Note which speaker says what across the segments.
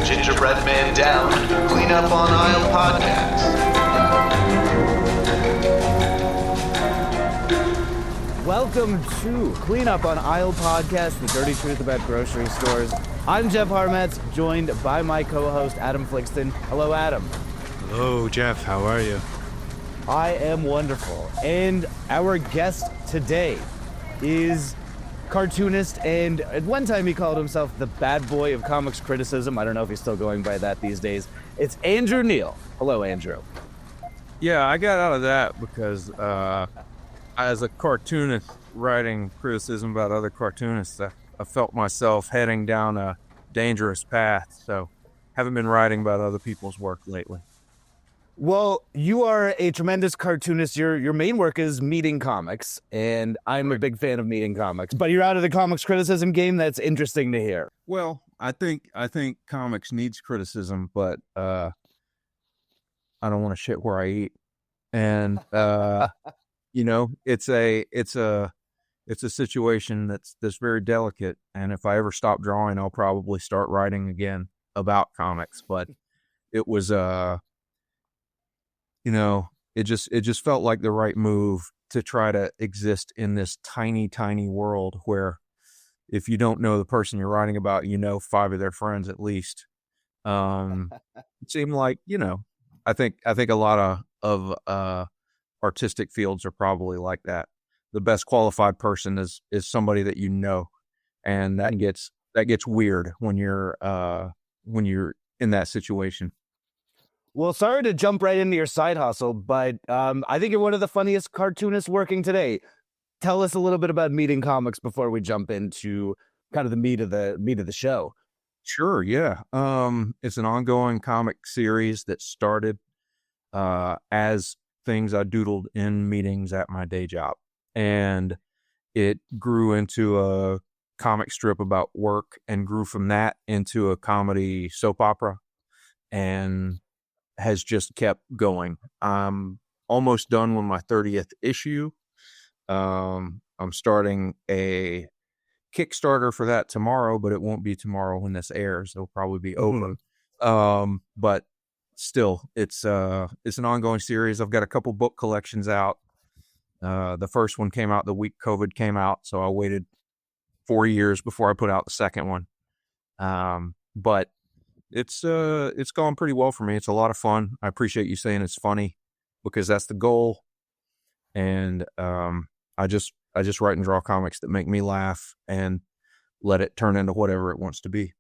Speaker 1: Gingerbread Man Down, Clean Up on Aisle podcast.
Speaker 2: Welcome to Clean Up on Aisle podcast, the dirty truth about grocery stores. I'm Jef Harmatz, joined by my co-host Adam Fligsten. Hello, Adam.
Speaker 3: Hello, Jef. How are you?
Speaker 2: I am wonderful. And our guest today is cartoonist, and at one time he called himself the bad boy of comics criticism. I don't know if he's still going by that these days. It's Andrew Neal. Hello, Andrew.
Speaker 3: Yeah, I got out of that because as a cartoonist writing criticism about other cartoonists, I felt myself heading down a dangerous path, so haven't been writing about other people's work lately.
Speaker 2: Well, you are a tremendous cartoonist. Your main work is meeting comics, and I'm a big fan of meeting comics. But you're out of the comics criticism game. That's interesting to hear.
Speaker 3: Well, I think comics needs criticism, but I don't want to shit where I eat, and it's a situation that's very delicate. And if I ever stop drawing, I'll probably start writing again about comics. But it was it just felt like the right move to try to exist in this tiny, tiny world where if you don't know the person you're writing about, you know 5 of their friends at least. It seemed like, I think a lot of artistic fields are probably like that. The best qualified person is somebody that you know, and that gets weird when you're in that situation.
Speaker 2: Well, sorry to jump right into your side hustle, but I think you're one of the funniest cartoonists working today. Tell us a little bit about meeting comics before we jump into kind of the meat of the show.
Speaker 3: Sure, yeah. It's an ongoing comic series that started as things I doodled in meetings at my day job, and it grew into a comic strip about work, and grew from that into a comedy soap opera, and has just kept going. I'm almost done with my 30th issue. I'm starting a Kickstarter for that tomorrow, but it won't be tomorrow when this airs. It'll probably be over. But still, it's an ongoing series. I've got a couple book collections out. The first one came out the week COVID came out, so I waited 4 years before I put out the second one. But it's gone pretty well for me. It's a lot of fun. I appreciate you saying it's funny, because that's the goal. And I just write and draw comics that make me laugh and let it turn into whatever it wants to be.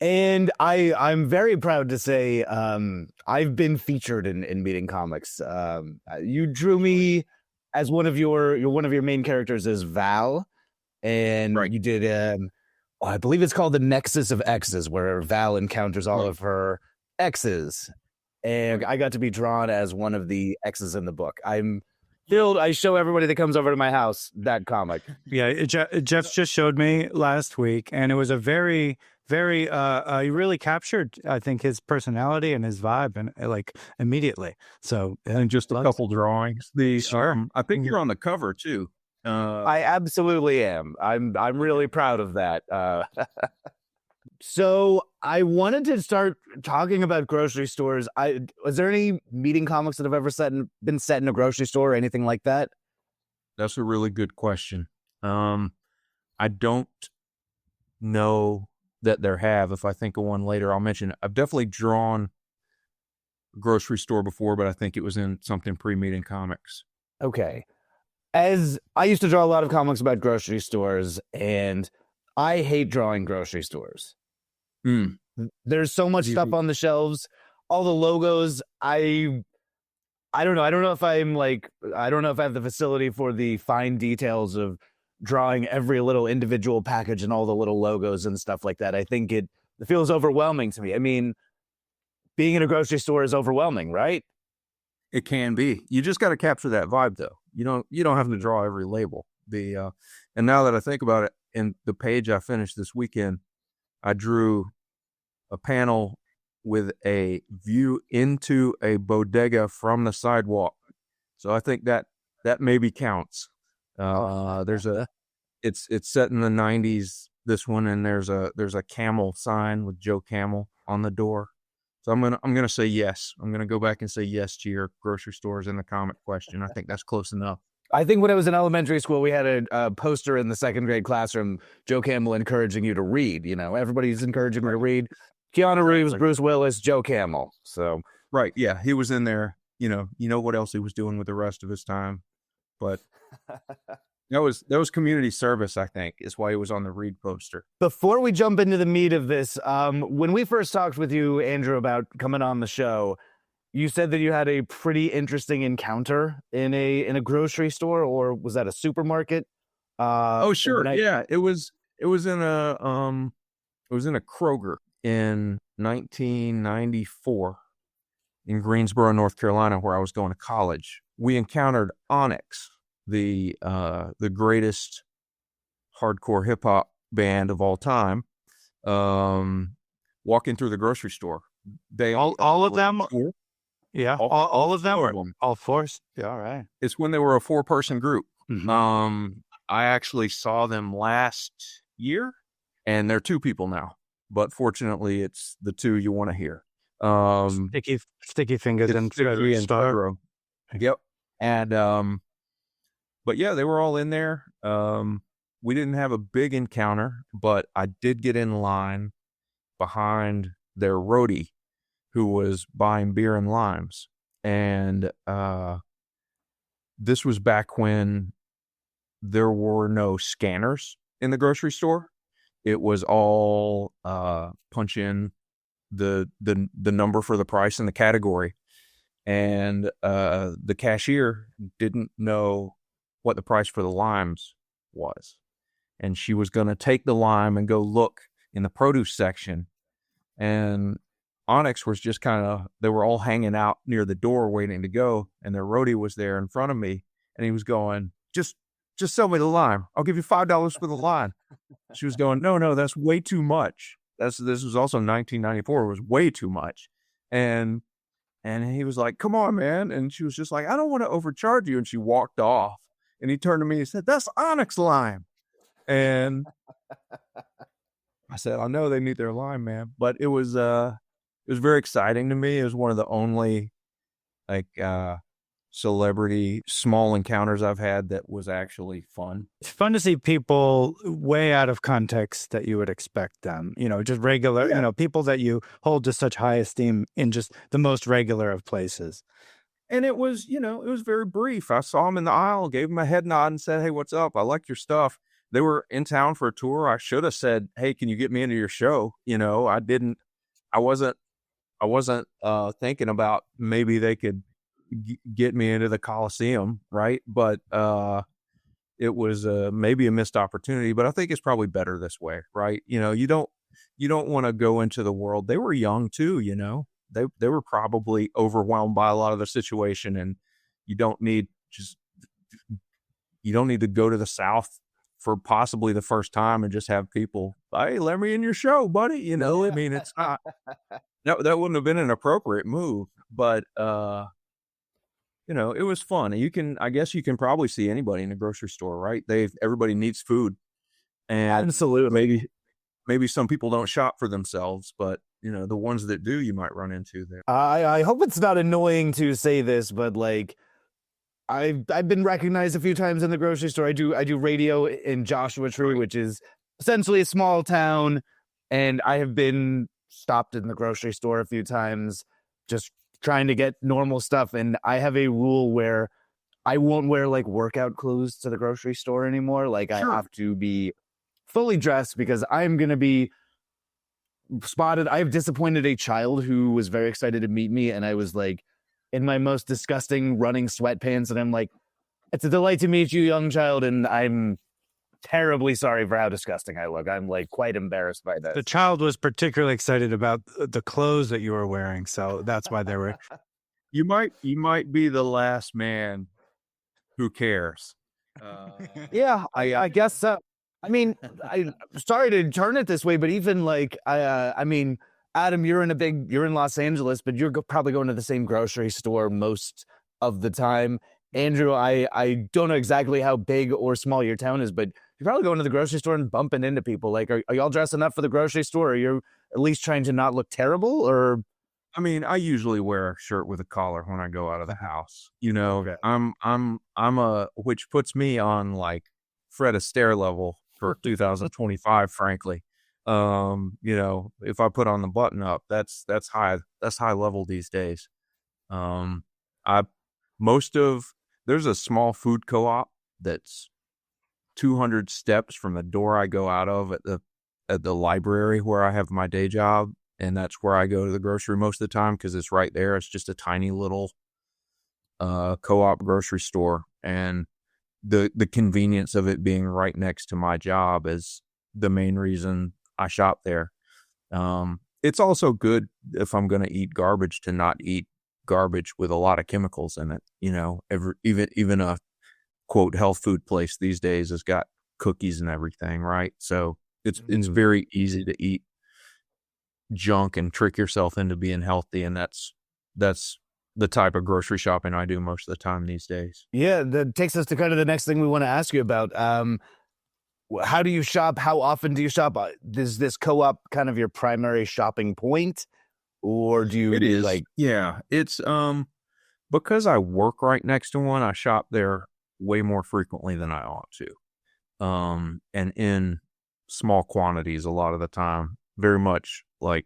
Speaker 2: And I'm very proud to say I've been featured in meeting comics. You drew me as one of your main characters is Val, and
Speaker 3: right.
Speaker 2: You did I believe it's called the Nexus of Exes, where Val encounters all of her exes, and I got to be drawn as one of the exes in the book. I'm thrilled. I show everybody that comes over to my house that comic.
Speaker 4: Yeah, Jef just showed me last week, and it was a very, very, he really captured, I think, his personality and his vibe, and like immediately. So,
Speaker 3: and just a couple drawings. I think you're on the cover too.
Speaker 2: I absolutely am. I'm really proud of that. So I wanted to start talking about grocery stores. Was there any meeting comics that have ever been set in a grocery store or anything like that?
Speaker 3: That's a really good question. I don't know that there have. If I think of one later, I'll mention it. I've definitely drawn a grocery store before, but I think it was in something pre-meeting comics.
Speaker 2: Okay. As I used to draw a lot of comics about grocery stores, and I hate drawing grocery stores. There's so much stuff on the shelves, all the logos. I don't know. I don't know if I have the facility for the fine details of drawing every little individual package and all the little logos and stuff like that. I think it feels overwhelming to me. I mean, being in a grocery store is overwhelming, right?
Speaker 3: It can be. You just got to capture that vibe, though. You don't have to draw every label. And now that I think about it, in the page I finished this weekend, I drew a panel with a view into a bodega from the sidewalk. So I think that maybe counts. It's set in the 90s this one, and there's a camel sign with Joe Camel on the door. So I'm gonna say yes. I'm gonna go back and say yes to your grocery stores in the comic question. I think that's close enough.
Speaker 2: I think when I was in elementary school, we had a poster in the second grade classroom, Joe Camel encouraging you to read. You know, everybody's encouraging me to read. Keanu Reeves, Bruce Willis, Joe Camel. So
Speaker 3: right, yeah, he was in there. You know what else he was doing with the rest of his time, but that was community service. I think is why he was on the Read poster.
Speaker 2: before we jump into the meat of this, when we first talked with you, Andrew, about coming on the show, you said that you had a pretty interesting encounter in a grocery store, or was that a supermarket?
Speaker 3: Oh, sure. Yeah, it was in a Kroger in 1994 in Greensboro, North Carolina, where I was going to college. We encountered Onyx, the greatest hardcore hip hop band of all time, walking through the grocery store. They
Speaker 4: all of them. Yeah, all of them, or all four? Yeah, all right.
Speaker 3: It's when they were a 4-person group.
Speaker 2: Mm-hmm.
Speaker 3: I actually saw them last year, and they're 2 people now. But fortunately, it's the 2 you want to hear.
Speaker 4: Sticky Fingers and Star.
Speaker 3: Yep. And but yeah, they were all in there. We didn't have a big encounter, but I did get in line behind their roadie, who was buying beer and limes. And this was back when there were no scanners in the grocery store. It was all punch in the number for the price and the category. And the cashier didn't know what the price for the limes was. And she was going to take the lime and go look in the produce section. And Onyx was just they were all hanging out near the door waiting to go, and their roadie was there in front of me, and he was going, just sell me the lime. I'll give you $5 for the lime. She was going, no, that's way too much. This was also 1994. It was way too much. And he was like, come on, man. And she was just like, I don't want to overcharge you. And she walked off, and he turned to me and said, that's Onyx lime. And I said, I know they need their lime, man. But it was very exciting to me. It was one of the only celebrity small encounters I've had that was actually fun.
Speaker 4: It's fun to see people way out of context that you would expect them, just regular, people that you hold to such high esteem in just the most regular of places.
Speaker 3: And it was, it was very brief. I saw him in the aisle, gave him a head nod and said, hey, what's up? I like your stuff. They were in town for a tour. I should have said, hey, can you get me into your show? I wasn't thinking about maybe they could get me into the Coliseum, right? But it was maybe a missed opportunity. But I think it's probably better this way, right? You don't want to go into the world. They were young too, They were probably overwhelmed by a lot of the situation, and you don't need to go to the South for possibly the first time and just have people, hey, let me in your show, buddy. I mean, it's not. That wouldn't have been an appropriate move, but it was fun. I guess you can probably see anybody in a grocery store, right? Everybody needs food, and
Speaker 2: absolutely.
Speaker 3: Maybe some people don't shop for themselves, but the ones that do, you might run into there.
Speaker 2: I hope it's not annoying to say this, but I've been recognized a few times in the grocery store. I do radio in Joshua Tree, which is essentially a small town, and I have been stopped in the grocery store a few times just trying to get normal stuff. And I have a rule where I won't wear workout clothes to the grocery store anymore. Sure. I have to be fully dressed because I'm going to be spotted. I've disappointed a child who was very excited to meet me, and I was in my most disgusting running sweatpants, and I'm like, it's a delight to meet you, young child, and I'm terribly sorry for how disgusting I look. I'm quite embarrassed by this.
Speaker 4: The child was particularly excited about the clothes that you were wearing, so that's why they were.
Speaker 3: You might be the last man who cares.
Speaker 2: Yeah, I guess so. I mean, I'm sorry to turn it this way, but even I mean, Adam, you're in Los Angeles, but you're probably going to the same grocery store most of the time. Andrew, I don't know exactly how big or small your town is, but you're probably going to the grocery store and bumping into people. Like, are y'all dressing up for the grocery store? Or you're at least trying to not look terrible? Or
Speaker 3: I mean, I usually wear a shirt with a collar when I go out of the house. You know,
Speaker 2: Okay.
Speaker 3: which puts me on like Fred Astaire level for 2025, frankly. You know, if I put on the button up, that's high level these days. I there's a small food co-op that's 200 steps from the door I go out of at the library where I have my day job, and that's where I go to the grocery most of the time because it's right there. It's just a tiny little co-op grocery store, and the convenience of it being right next to my job is the main reason I shop there. It's also good if I'm going to eat garbage to not eat garbage with a lot of chemicals in it. You know, even a quote health food place these days has got cookies and everything, right? So it's very easy to eat junk and trick yourself into being healthy, and that's the type of grocery shopping I do most of the time these days.
Speaker 2: yeah, that takes us to kind of the next thing we want to ask you about. How do you shop? How often do you shop? Is this co-op kind of your primary shopping point, or do you?
Speaker 3: It is
Speaker 2: like
Speaker 3: yeah. It's because I work right next to one. I shop there way more frequently than I ought to, and in small quantities a lot of the time. Very much like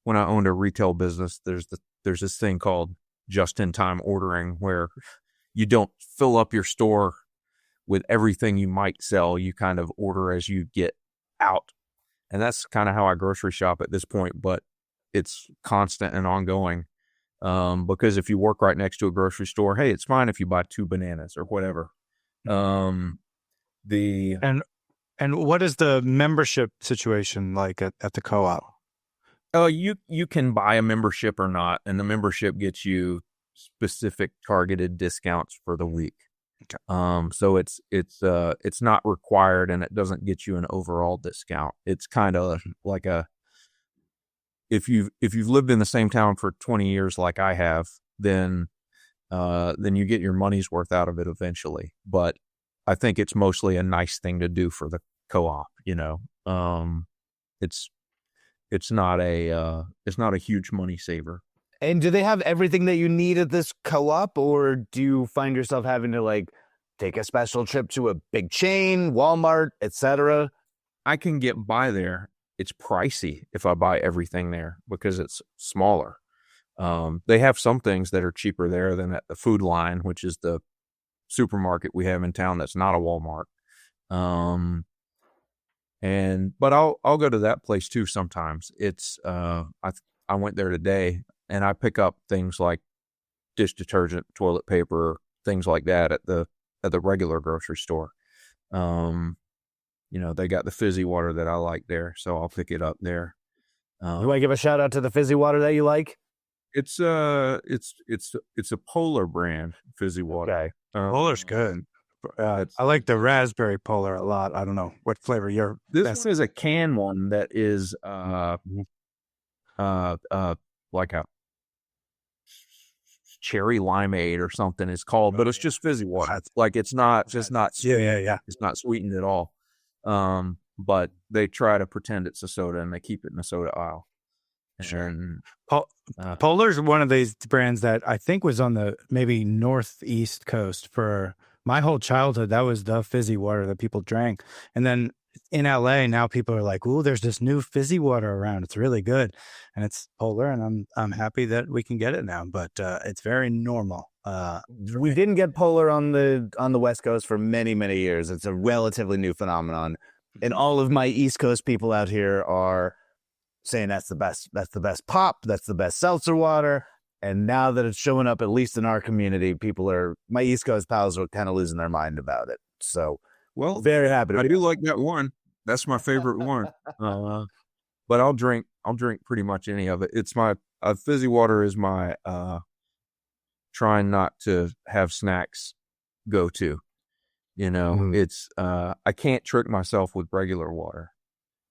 Speaker 3: when I owned a retail business. There's this thing called just-in-time ordering where you don't fill up your store with everything you might sell. You kind of order as you get out. And that's kind of how I grocery shop at this point, but it's constant and ongoing. Because if you work right next to a grocery store, hey, it's fine if you buy 2 bananas or whatever.
Speaker 4: And what is the membership situation like at the co-op?
Speaker 3: You can buy a membership or not, and the membership gets you specific targeted discounts for the week.
Speaker 4: Okay.
Speaker 3: So it's not required, and it doesn't get you an overall discount. It's kind of like if you've lived in the same town for 20 years like I have, then you get your money's worth out of it eventually. But I think it's mostly a nice thing to do for the co-op. You know, it's not a huge money saver.
Speaker 2: And do they have everything that you need at this co-op, or do you find yourself having to like take a special trip to a big chain, Walmart, etc.?
Speaker 3: I can get by there. It's pricey if I buy everything there because it's smaller. They have some things that are cheaper there than at the Food Line, which is the supermarket we have in town that's not a Walmart. But I'll go to that place too sometimes. It's I went there today, and I pick up things like dish detergent, toilet paper, things like that at the regular grocery store. You know, they got the fizzy water that I like there, so I'll pick it up there.
Speaker 2: You want to give a shout out to the fizzy water that you like?
Speaker 3: It's a Polar brand fizzy water.
Speaker 2: Okay.
Speaker 4: Polar's good. I like the raspberry Polar a lot. I don't know what flavor you're.
Speaker 3: This one is a can one that is like a cherry limeade or something it's called, but it's just fizzy water. Like it's not
Speaker 4: Yeah.
Speaker 3: It's not sweetened at all. But they try to pretend it's a soda, and they keep it in the soda aisle.
Speaker 4: Sure. Polar's one of these brands that I think was on the maybe northeast coast for my whole childhood. That was the fizzy water that people drank. And then in LA, now people are like, "Ooh, there's this new fizzy water around. It's really good." And it's Polar, and I'm happy that we can get it now, but it's very normal.
Speaker 2: We didn't get Polar on the West Coast for many, many years. It's a relatively new phenomenon. And all of my East Coast people out here are saying that's the best pop, that's the best seltzer water. And now that it's showing up, at least in our community, my East Coast pals are kind of losing their mind about it. So,
Speaker 3: well,
Speaker 2: very happy.
Speaker 3: I do like that one. That's my favorite one. But I'll drink pretty much any of it. It's my fizzy water is my trying not to have snacks go to. You know, it's I can't trick myself with regular water.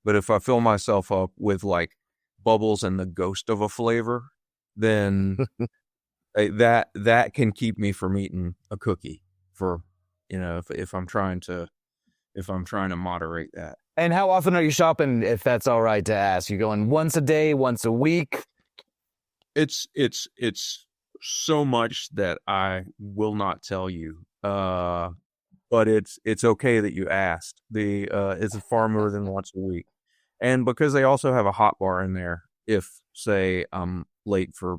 Speaker 3: But if I fill myself up with like bubbles and the ghost of a flavor, then that can keep me from eating a cookie for, you know, if I'm trying to if I'm trying to moderate that.
Speaker 2: And how often are you shopping, if that's all right to ask? You going once a day, once a week?
Speaker 3: It's so much that I will not tell you. But it's okay that you asked. It's far more than once a week. And because they also have a hot bar in there, if say I'm late for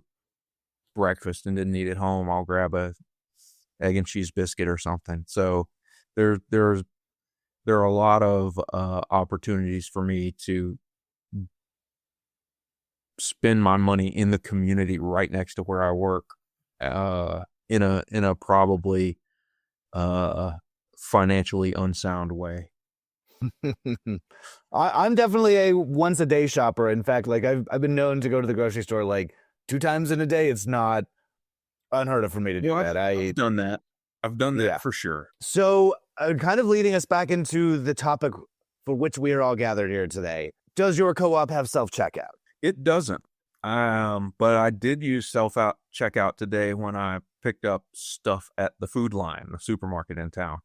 Speaker 3: breakfast and didn't eat at home, I'll grab a egg and cheese biscuit or something. So there are a lot of opportunities for me to spend my money in the community right next to where I work, in a probably financially unsound way.
Speaker 2: I'm definitely a once a day shopper. In fact, like I've been known to go to the grocery store like 2 times in a day. It's not unheard of for me to do that.
Speaker 3: I've done that. I've done that for sure.
Speaker 2: So, kind of leading us back into the topic for which we are all gathered here today. Does your co-op have self-checkout?
Speaker 3: It doesn't. But I did use self-checkout today when I picked up stuff at the Food Line, the supermarket in town.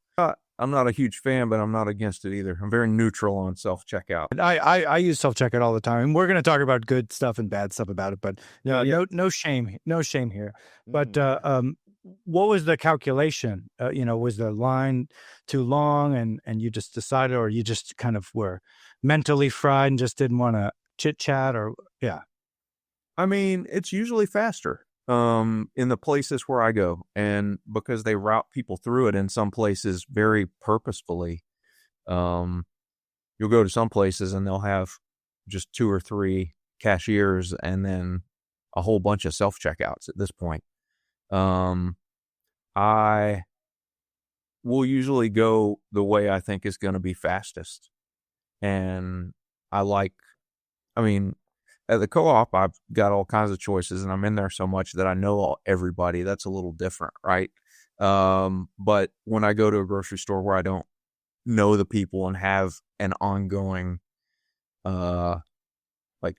Speaker 3: I'm not a huge fan, but I'm not against it either. I'm very neutral on self-checkout.
Speaker 4: I use self-checkout all the time. And we're going to talk about good stuff and bad stuff about it, but no shame here. But what was the calculation? Was the line too long and you just decided, or you just kind of were mentally fried and just didn't want to chit-chat, or
Speaker 3: I mean, it's usually faster in the places where I go, and because they route people through it in some places very purposefully. You'll go to some places and they'll have just 2 or 3 cashiers and then a whole bunch of self-checkouts at this point. I will usually go the way I think is going to be fastest. And at the co-op, I've got all kinds of choices, and I'm in there so much that I know everybody. That's a little different, right? But when I go to a grocery store where I don't know the people and have an ongoing,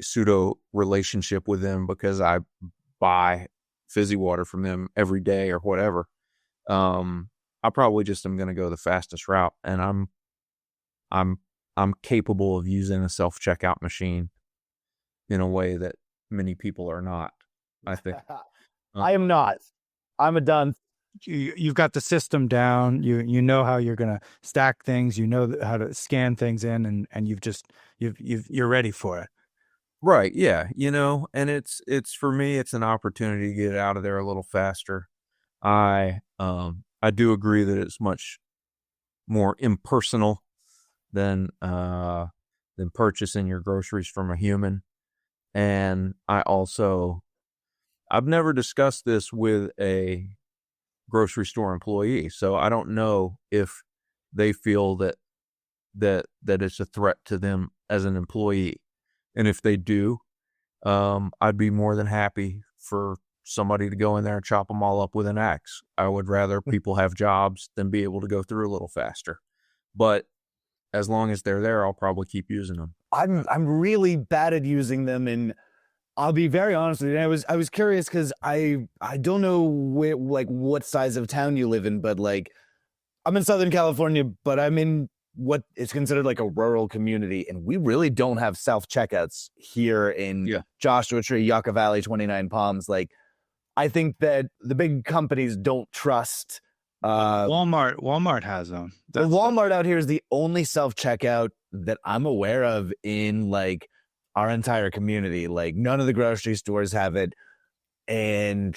Speaker 3: pseudo relationship with them because I buy fizzy water from them every day or whatever, I probably just am going to go the fastest route, and I'm capable of using a self-checkout machine in a way that many people are not, I think.
Speaker 2: I am not. I'm a dunce.
Speaker 4: You've got the system down. You know how you're going to stack things. You know how to scan things in, and you're ready for it.
Speaker 3: Right. Yeah. And it's for me, it's an opportunity to get out of there a little faster. I do agree that it's much more impersonal than purchasing your groceries from a human. And I've never discussed this with a grocery store employee, so I don't know if they feel that it's a threat to them as an employee. And if they do, I'd be more than happy for somebody to go in there and chop them all up with an axe. I would rather people have jobs than be able to go through a little faster. But as long as they're there, I'll probably keep using them.
Speaker 2: I'm really bad at using them, and I'll be very honest with you. I was curious because I don't know what size of town you live in, but I'm in Southern California, but I'm in what is considered like a rural community, and we really don't have self-checkouts here in Joshua Tree, Yucca Valley, 29 Palms. I think that the big companies don't trust
Speaker 4: Walmart has them.
Speaker 2: Walmart out here is the only self-checkout that I'm aware of in our entire community. None of the grocery stores have it, and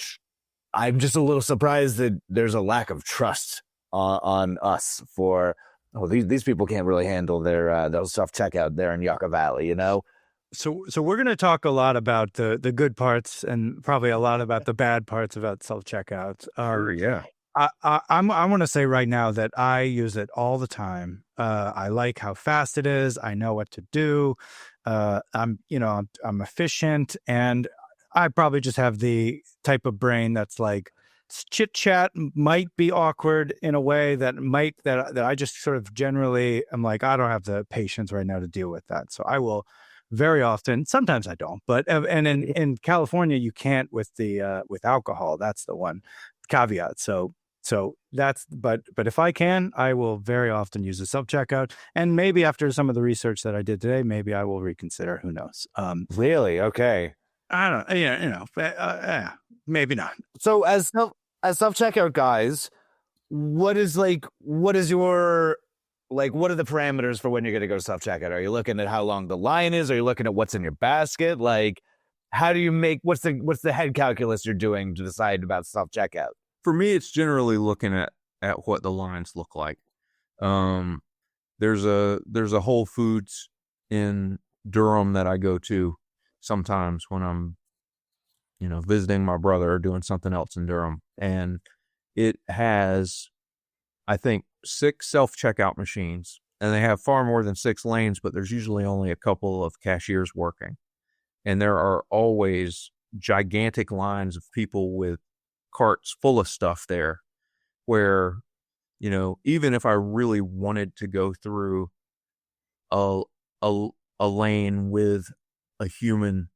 Speaker 2: I'm just a little surprised that there's a lack of trust on us for these people can't really handle their self-checkout there in Yucca Valley,
Speaker 4: So we're going to talk a lot about the good parts and probably a lot about the bad parts about self-checkouts.
Speaker 3: Yeah.
Speaker 4: I want to say right now that I use it all the time. I like how fast it is. I know what to do. I'm efficient, and I probably just have the type of brain that's chit chat might be awkward in a way that I just sort of generally am I don't have the patience right now to deal with that. So I will very often, sometimes I don't, but and in California you can't with alcohol. That's the one caveat. So So but if I can, I will very often use the self-checkout. And maybe after some of the research that I did today, maybe I will reconsider. Who knows?
Speaker 2: Really? Okay.
Speaker 4: I don't, maybe not.
Speaker 2: So as self-checkout guys, what is your, what are the parameters for when you're going to go self-checkout? Are you looking at how long the line is? Are you looking at what's in your basket? Like, how do you what's the head calculus you're doing to decide about self-checkout?
Speaker 3: For me, it's generally looking at what the lines look like. There's a Whole Foods in Durham that I go to sometimes when I'm, visiting my brother or doing something else in Durham. And it has, I think, 6 self-checkout machines, and they have far more than 6 lanes, but there's usually only a couple of cashiers working. And there are always gigantic lines of people with carts full of stuff there where, even if I really wanted to go through a lane with a human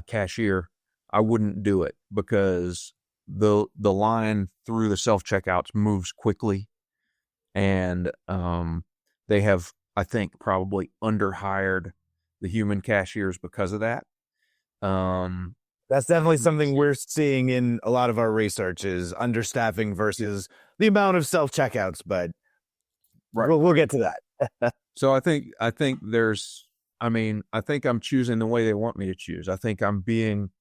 Speaker 3: cashier, I wouldn't do it because the line through the self-checkouts moves quickly, and they have, I think, probably underhired the human cashiers because of that.
Speaker 2: That's definitely something we're seeing in a lot of our research is understaffing versus the amount of self-checkouts, but we'll get to that.
Speaker 3: So I think I think I'm choosing the way they want me to choose. I think I'm being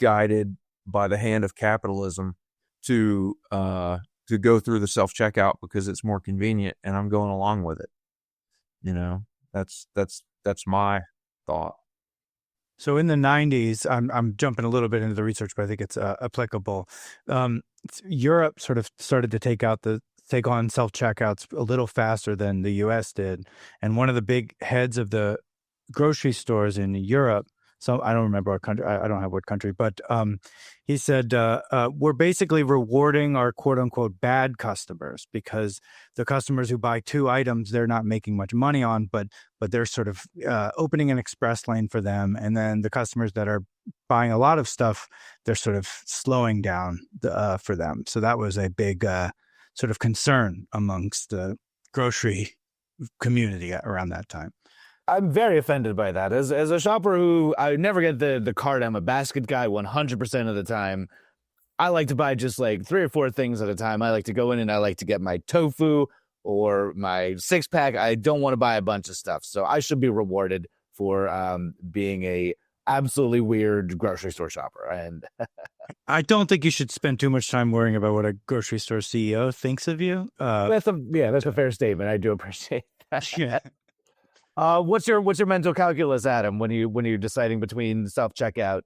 Speaker 3: guided by the hand of capitalism to go through the self-checkout because it's more convenient, and I'm going along with it. That's my thought.
Speaker 4: So in the 90s, I'm jumping a little bit into the research, but I think it's applicable. Europe sort of started to take on self-checkouts a little faster than the U.S. did. And one of the big heads of the grocery stores in Europe, so I don't remember what country, I don't have what country, but he said, we're basically rewarding our quote unquote bad customers because the customers who buy 2 items, they're not making much money on, but they're sort of opening an express lane for them. And then the customers that are buying a lot of stuff, they're sort of slowing down for them. So that was a big sort of concern amongst the grocery community around that time.
Speaker 2: I'm very offended by that. As a shopper who I never get the cart, I'm a basket guy 100% of the time. I like to buy just like 3 or 4 things at a time. I like to go in and I like to get my tofu or my 6-pack. I don't want to buy a bunch of stuff. So I should be rewarded for being a absolutely weird grocery store shopper. And
Speaker 4: I don't think you should spend too much time worrying about what a grocery store CEO thinks of you.
Speaker 2: That's a fair statement. I do appreciate that.
Speaker 4: Yeah.
Speaker 2: What's your mental calculus, Adam, when you're deciding between self-checkout?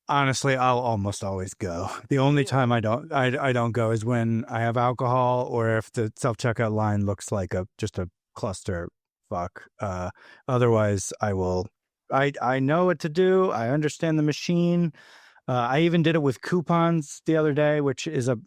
Speaker 4: Honestly, I'll almost always go. The only time I don't go is when I have alcohol or if the self-checkout line looks like just a cluster fuck. Otherwise, I will. I know what to do. I understand the machine. I even did it with coupons the other day, which is a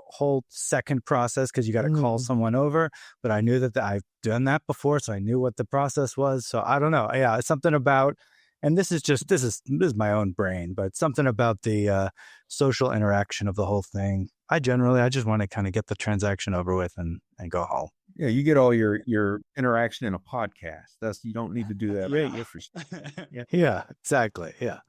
Speaker 4: whole second process because you got to call someone over. But I knew that I've done that before, so I knew what the process was. So I don't know. Yeah, it's something about, and this is my own brain, but something about the social interaction of the whole thing. I just want to kind of get the transaction over with and go home.
Speaker 3: Yeah, you get all your interaction in a podcast. You don't need to do that.
Speaker 4: Yeah, exactly. Yeah.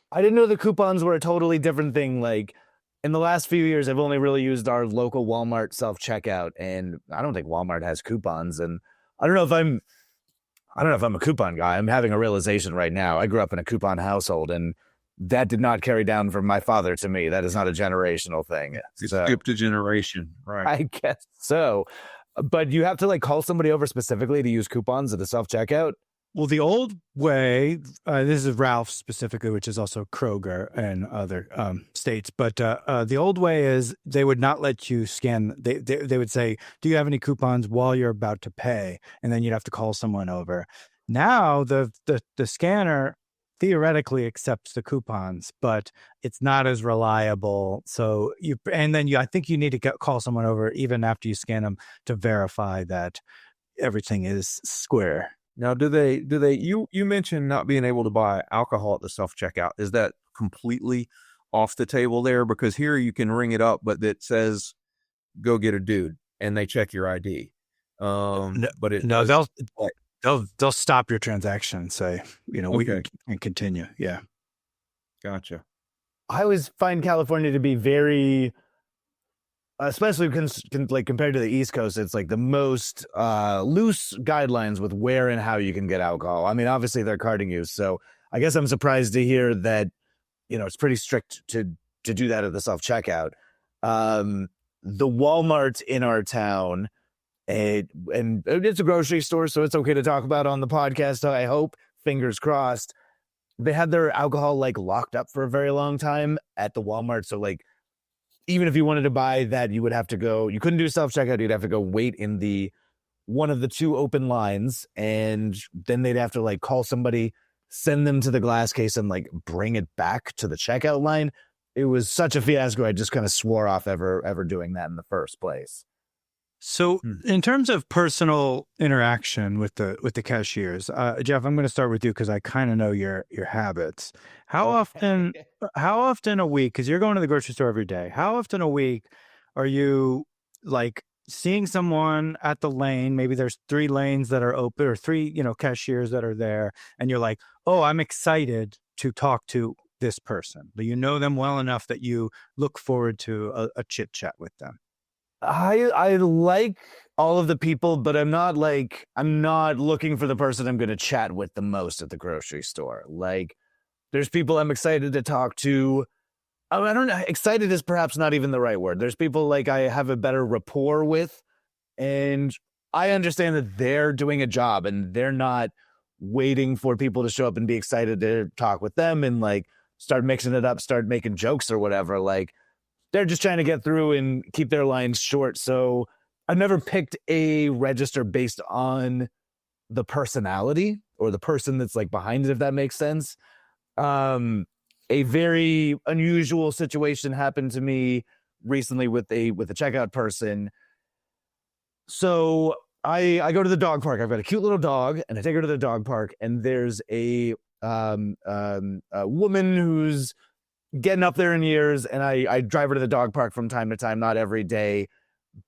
Speaker 2: I didn't know the coupons were a totally different thing. Like in the last few years, I've only really used our local Walmart self-checkout, and I don't think Walmart has coupons. And I don't know if I'm a coupon guy. I'm having a realization right now. I grew up in a coupon household, and that did not carry down from my father to me. That is not a generational thing.
Speaker 3: It skipped a generation, right?
Speaker 2: I guess so. But you have to like call somebody over specifically to use coupons at the self-checkout?
Speaker 4: Well, the old way, this is Ralph's specifically, which is also Kroger and other states. But the old way is they would not let you scan. They would say, do you have any coupons while you're about to pay? And then you'd have to call someone over. Now, the scanner theoretically accepts the coupons, but it's not as reliable. So I think you need to call someone over even after you scan them to verify that everything is square.
Speaker 3: Now, you mentioned not being able to buy alcohol at the self-checkout. Is that completely off the table there, because here you can ring it up, but it says go get a dude, and they check your ID. But
Speaker 4: they'll stop your transaction and say, we can continue. Yeah.
Speaker 3: Gotcha.
Speaker 2: I always find California to be very, especially compared to the East Coast, it's like the most loose guidelines with where and how you can get alcohol. I mean, obviously they're carding you, so I guess I'm surprised to hear that, it's pretty strict to do that at the self-checkout. The Walmart in our town, and it's a grocery store, so it's okay to talk about on the podcast, I hope, fingers crossed. They had their alcohol locked up for a very long time at the Walmart. So even if you wanted to buy that, you would have to go, you couldn't do self-checkout. You'd have to go wait in one of the two open lines. And then they'd have to call somebody, send them to the glass case and bring it back to the checkout line. It was such a fiasco. I just kind of swore off ever doing that in the first place.
Speaker 4: So in terms of personal interaction with the cashiers, Jef, I'm going to start with you because I kind of know your habits. How often a week, because you're going to the grocery store every day, how often a week are you seeing someone at the lane? Maybe there's 3 lanes that are open, or 3, cashiers that are there, and you're like, oh, I'm excited to talk to this person. Do you know them well enough that you look forward to a chit chat with them?
Speaker 2: I like all of the people, but I'm not looking for the person I'm going to chat with the most at the grocery store. There's people I'm excited to talk to. I don't know. Excited is perhaps not even the right word. There's people I have a better rapport with, and I understand that they're doing a job and they're not waiting for people to show up and be excited to talk with them and start mixing it up, start making jokes or whatever. They're just trying to get through and keep their lines short. So I've never picked a register based on the personality or the person that's behind it, if that makes sense. A very unusual situation happened to me recently with a checkout person. So I go to the dog park. I've got a cute little dog, and I take her to the dog park, and there's a woman who's getting up there in years, and I drive her to the dog park from time to time, not every day,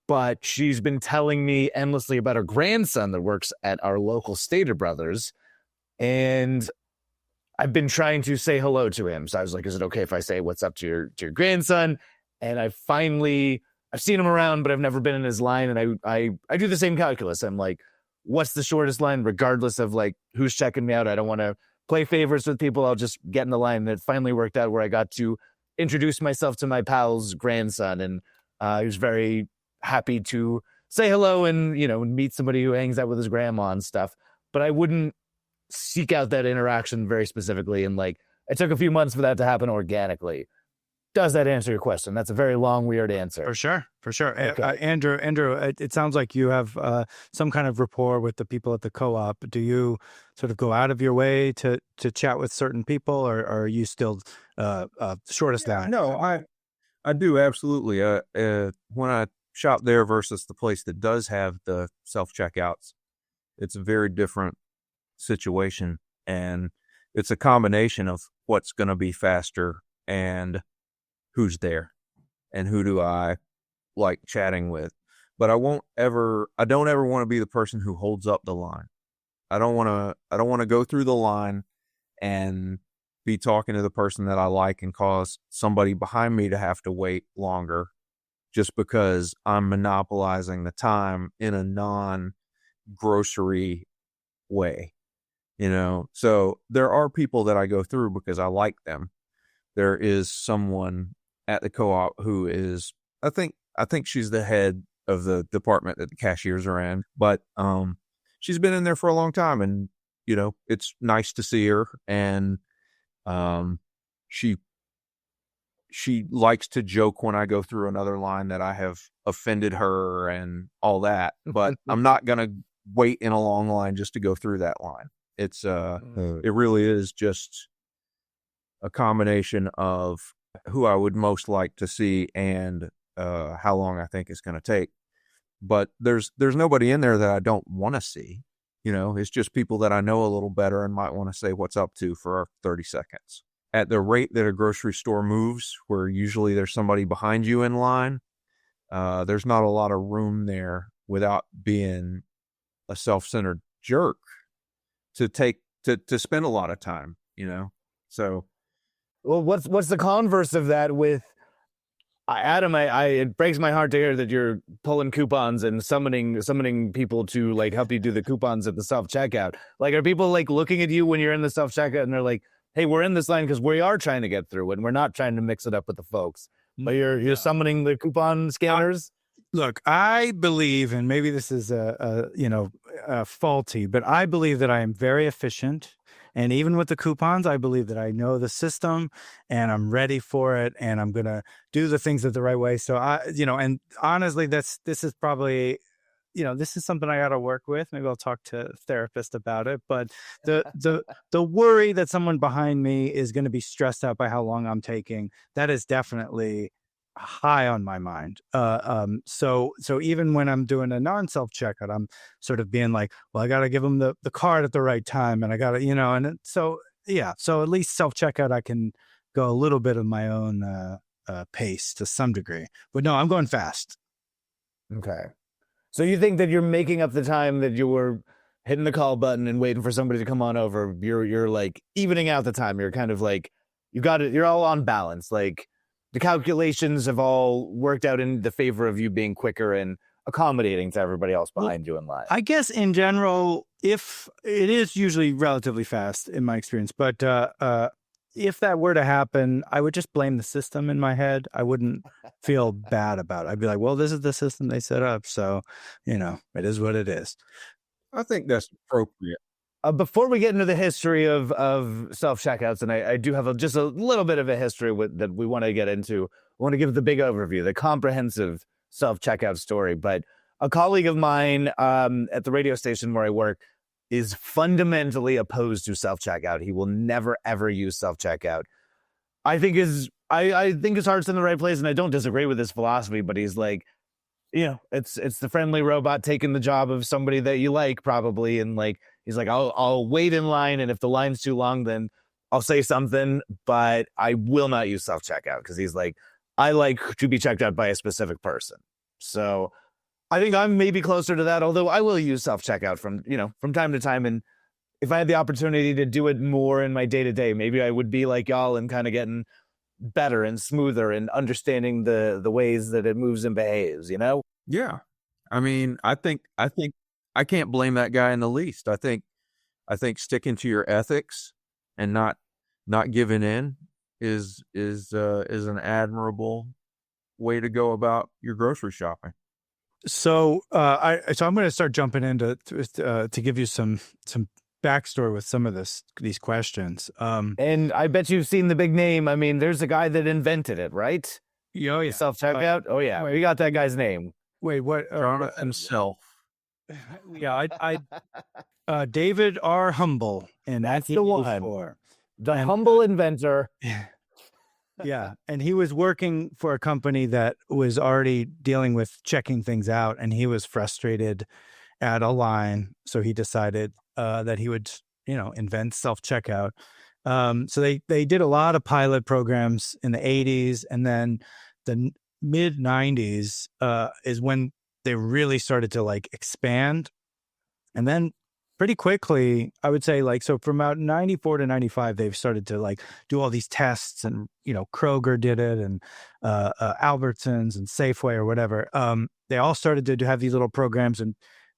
Speaker 2: but she's been telling me endlessly about her grandson that works at our local Stater Brothers, and I've been trying to say hello to him. So I was like, is it okay if I say what's up to your grandson? And I've seen him around, but I've never been in his line, and I do the same calculus. I'm like, what's the shortest line, regardless of who's checking me out? I don't want to play favorites with people. I'll just get in the line. And it finally worked out where I got to introduce myself to my pal's grandson, and he was very happy to say hello and meet somebody who hangs out with his grandma and stuff. But I wouldn't seek out that interaction very specifically, and it took a few months for that to happen organically. Does that answer your question? That's a very long, weird answer.
Speaker 4: For sure. Okay. Andrew, it sounds like you have some kind of rapport with the people at the co-op. Do you sort of go out of your way to chat with certain people, or are you still shortest down?
Speaker 3: No, I do, absolutely. When I shop there versus the place that does have the self-checkouts, it's a very different situation, and it's a combination of what's going to be faster and who's there and who do I like chatting with. But I don't ever want to be the person who holds up the line. I don't want to go through the line and be talking to the person that I like and cause somebody behind me to have to wait longer just because I'm monopolizing the time in a non-grocery way. So there are people that I go through because I like them. There is someone at the co-op who is, I think she's the head of the department that the cashiers are in, but she's been in there for a long time, and it's nice to see her, and she likes to joke when I go through another line that I have offended her and all that, but I'm not gonna wait in a long line just to go through that line. It's it really is just a combination of who I would most like to see and how long I think it's going to take. But there's nobody in there that I don't want to see. It's just people that I know a little better and might want to say what's up to for 30 seconds. at the rate that a grocery store moves, where usually there's somebody behind you in line, there's not a lot of room there without being a self-centered jerk to spend a lot of time, So,
Speaker 2: Well, what's the converse of that with Adam? It breaks my heart to hear that you're pulling coupons and summoning people to like help you do the coupons at the self checkout. Like, are people like looking at you when you're in the self checkout and they're like, "Hey, we're in this line because we are trying to get through and we're not trying to mix it up with the folks." But you're summoning the coupon scanners.
Speaker 4: Look, I believe, and maybe this is faulty, but I believe that I am very efficient. And even with the coupons, I believe that I know the system and I'm ready for it and I'm going to do the things the right way. So and honestly, this is probably, this is something I got to work with. Maybe I'll talk to a therapist about it. But the worry that someone behind me is going to be stressed out by how long I'm taking, that is definitely high on my mind. So even when I'm doing a non-self checkout, I'm sort of being like, well, I got to give them the card at the right time. And I got to, so at least self checkout, I can go a little bit of my own pace to some degree, but no, I'm going fast.
Speaker 2: Okay. So you think that you're making up the time that you were hitting the call button and waiting for somebody to come on over. You're like evening out the time. You're kind of like, you got it. You're all on balance. Like, the calculations have all worked out in the favor of you being quicker and accommodating to everybody else behind you in line.
Speaker 4: I guess in general, if it is usually relatively fast in my experience, but if that were to happen, I would just blame the system in my head. I wouldn't feel bad about it. I'd be like, well, this is the system they set up. So, it is what it is.
Speaker 3: I think that's appropriate.
Speaker 2: Before we get into the history of self-checkouts, and I do have just a little bit of a history that we want to get into. I want to give the big overview, the comprehensive self-checkout story. But a colleague of mine at the radio station where I work is fundamentally opposed to self-checkout. He will never, ever use self-checkout. I think his heart's in the right place, and I don't disagree with his philosophy, but he's like, it's the friendly robot taking the job of somebody that you like, probably, and like, he's like, I'll wait in line, and if the line's too long, then I'll say something, but I will not use self-checkout, because he's like, I like to be checked out by a specific person. So I think I'm maybe closer to that, although I will use self-checkout from time to time, and if I had the opportunity to do it more in my day-to-day, maybe I would be like y'all and kind of getting better and smoother and understanding the ways that it moves and behaves,
Speaker 3: Yeah. I mean, I think I can't blame that guy in the least. I think sticking to your ethics and not giving in is an admirable way to go about your grocery shopping.
Speaker 4: So I'm going to start jumping into to give you some backstory with some of these questions.
Speaker 2: And I bet you've seen the big name. I mean, there's a guy that invented it, right?
Speaker 4: Oh yeah,
Speaker 2: self-checkout. Oh yeah, we got that guy's name.
Speaker 4: Wait, what?
Speaker 3: Himself.
Speaker 4: Yeah, David R. Humble, and
Speaker 2: that's the one. Humble inventor.
Speaker 4: Yeah, and he was working for a company that was already dealing with checking things out, and he was frustrated at a line, so he decided that he would, invent self-checkout. So they did a lot of pilot programs in the 80s, and then the mid 90s is when they really started to like expand. And then pretty quickly, I would say, like, so from about 94 to 95, they've started to like do all these tests, and, Kroger did it, and Albertsons and Safeway or whatever. They all started to have these little programs, and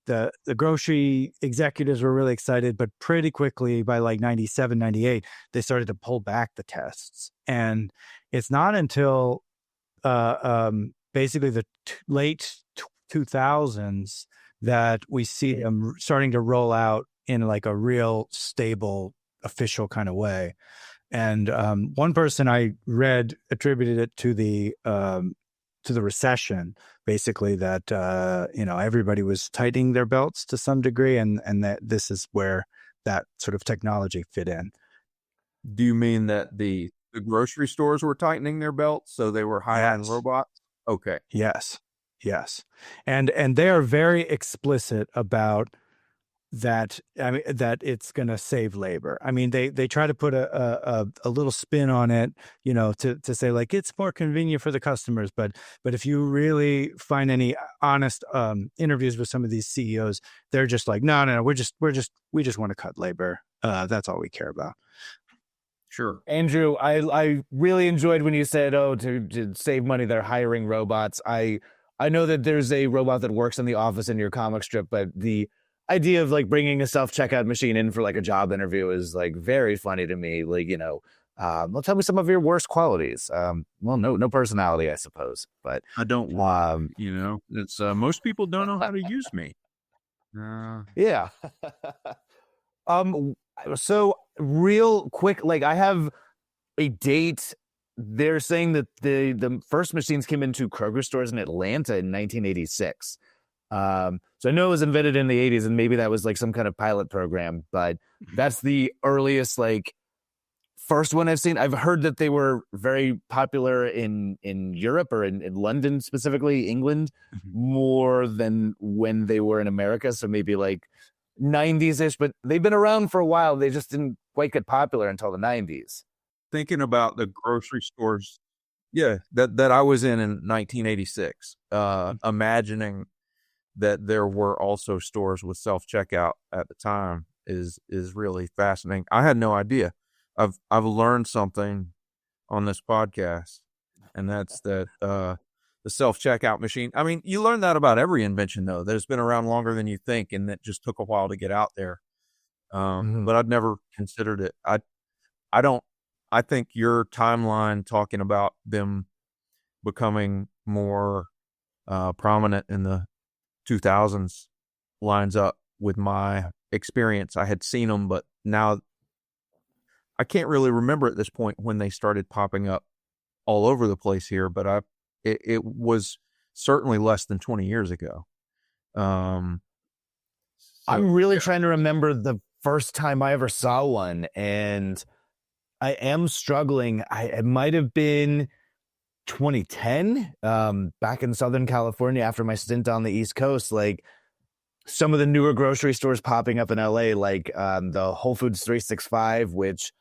Speaker 4: the grocery executives were really excited, but pretty quickly by like 97, 98, they started to pull back the tests. And it's not until basically the late 2000s that we see them starting to roll out in like a real stable, official kind of way. And one person I read attributed it to the recession, basically, that everybody was tightening their belts to some degree, and that this is where that sort of technology fit in.
Speaker 3: Do you mean that the grocery stores were tightening their belts, so they were hiring robots? Okay.
Speaker 4: Yes. And they are very explicit about that it's going to save labor. I mean, they try to put a little spin on it, to say like it's more convenient for the customers. But if you really find any honest interviews with some of these CEOs, they're just like, no, we just want to cut labor. That's all we care about.
Speaker 3: Sure.
Speaker 2: Andrew, I really enjoyed when you said, to save money, they're hiring robots. I know that there's a robot that works in the office in your comic strip, but the idea of like bringing a self-checkout machine in for like a job interview is like very funny to me. Like, well, tell me some of your worst qualities. Well, no personality, I suppose, but
Speaker 3: I don't want, it's most people don't know how to use me.
Speaker 2: Yeah. So real quick, like I have a date. They're saying that the first machines came into Kroger stores in Atlanta in 1986. So I know it was invented in the 80s, and maybe that was like some kind of pilot program, but that's the earliest like first one I've seen. I've heard that they were very popular in Europe or in London, specifically England, more than when they were in America. So maybe like 90s-ish, but they've been around for a while. They just didn't quite get popular until the 90s.
Speaker 3: Thinking about the grocery stores, that I was in 1986, imagining that there were also stores with self-checkout at the time is really fascinating. I had no idea. I've learned something on this podcast, and that's that the self-checkout machine. I mean, you learn that about every invention, though. That's been around longer than you think, and that just took a while to get out there. But I'd never considered it. I think your timeline talking about them becoming more prominent in the 2000s lines up with my experience. I had seen them, but now I can't really remember at this point when they started popping up all over the place here, but it was certainly less than 20 years ago.
Speaker 2: I'm really trying to remember the first time I ever saw one, and I am struggling. It might have been 2010, back in Southern California after my stint on the East Coast. Like some of the newer grocery stores popping up in LA, like the Whole Foods 365, which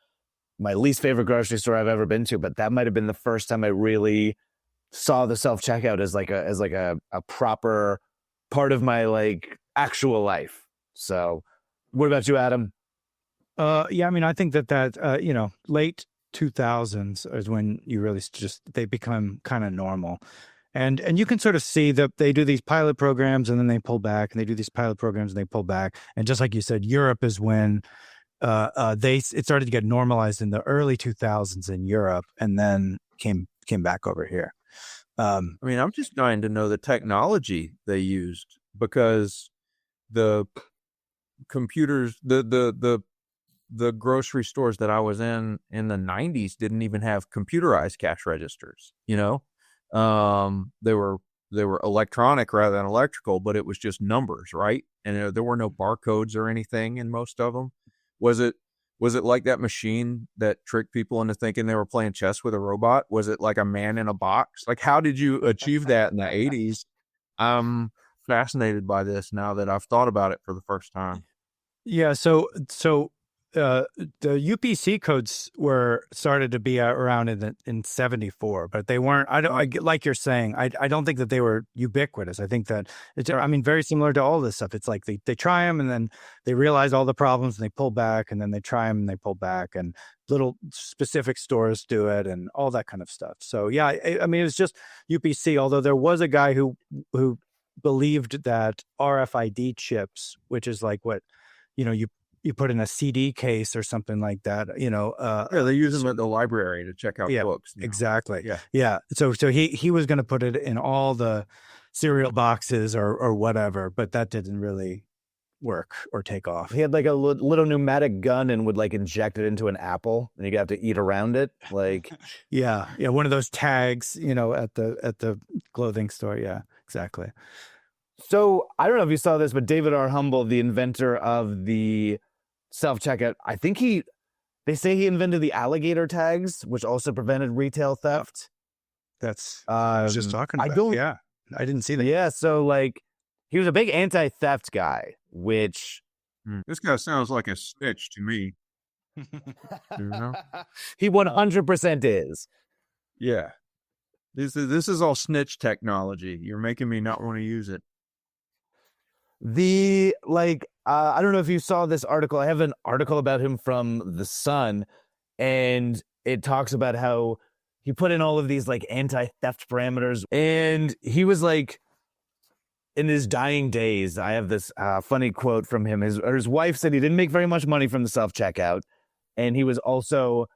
Speaker 2: my least favorite grocery store I've ever been to, but that might have been the first time I really saw the self-checkout as like a proper part of my like actual life. So what about you, Adam?
Speaker 4: Yeah, I mean, I think that late 2000s is when you really they become kind of normal. And you can sort of see that they do these pilot programs and then they pull back, and they do these pilot programs and they pull back. And just like you said, Europe is when it started to get normalized in the early 2000s in Europe, and then came back over here.
Speaker 3: I mean, I'm just dying to know the technology they used, because the computers, the grocery stores that I was in the 90s didn't even have computerized cash registers. They were electronic rather than electrical, but it was just numbers, right? And there were no barcodes or anything in most of them. Was it like that machine that tricked people into thinking they were playing chess with a robot? Was it like a man in a box? Like, how did you achieve that in the 80s? I'm fascinated by this now that I've thought about it for the first time.
Speaker 4: Yeah. So the UPC codes started to be around in 74, but they weren't. Like you're saying, I don't think that they were ubiquitous. I think that very similar to all this stuff. It's like they try them and then they realize all the problems and they pull back, and then they try them and they pull back, and little specific stores do it and all that kind of stuff. So yeah, I mean, it was just UPC. Although there was a guy who believed that RFID chips, which is like what you put in a CD case or something like that,
Speaker 3: they use them at the library to check out books.
Speaker 4: Exactly. Yeah. So he was going to put it in all the cereal boxes or whatever, but that didn't really work or take off.
Speaker 2: He had like a little pneumatic gun and would like inject it into an apple, and you'd have to eat around it. Like,
Speaker 4: yeah. One of those tags, at the clothing store. Yeah, exactly.
Speaker 2: So I don't know if you saw this, but David R. Humble, the inventor of the self-checkout, I think they say he invented the alligator tags, which also prevented retail theft.
Speaker 4: That's I was just talking about. I didn't see that.
Speaker 2: Yeah, so like he was a big anti-theft guy, which
Speaker 3: This guy sounds like a snitch to me.
Speaker 2: He 100% is.
Speaker 3: Yeah. This is all snitch technology. You're making me not want to use it.
Speaker 2: I don't know if you saw this article. I have an article about him from The Sun, and it talks about how he put in all of these like anti-theft parameters, and he was like, in his dying days, I have this funny quote from him. His wife said he didn't make very much money from the self-checkout, and he was also,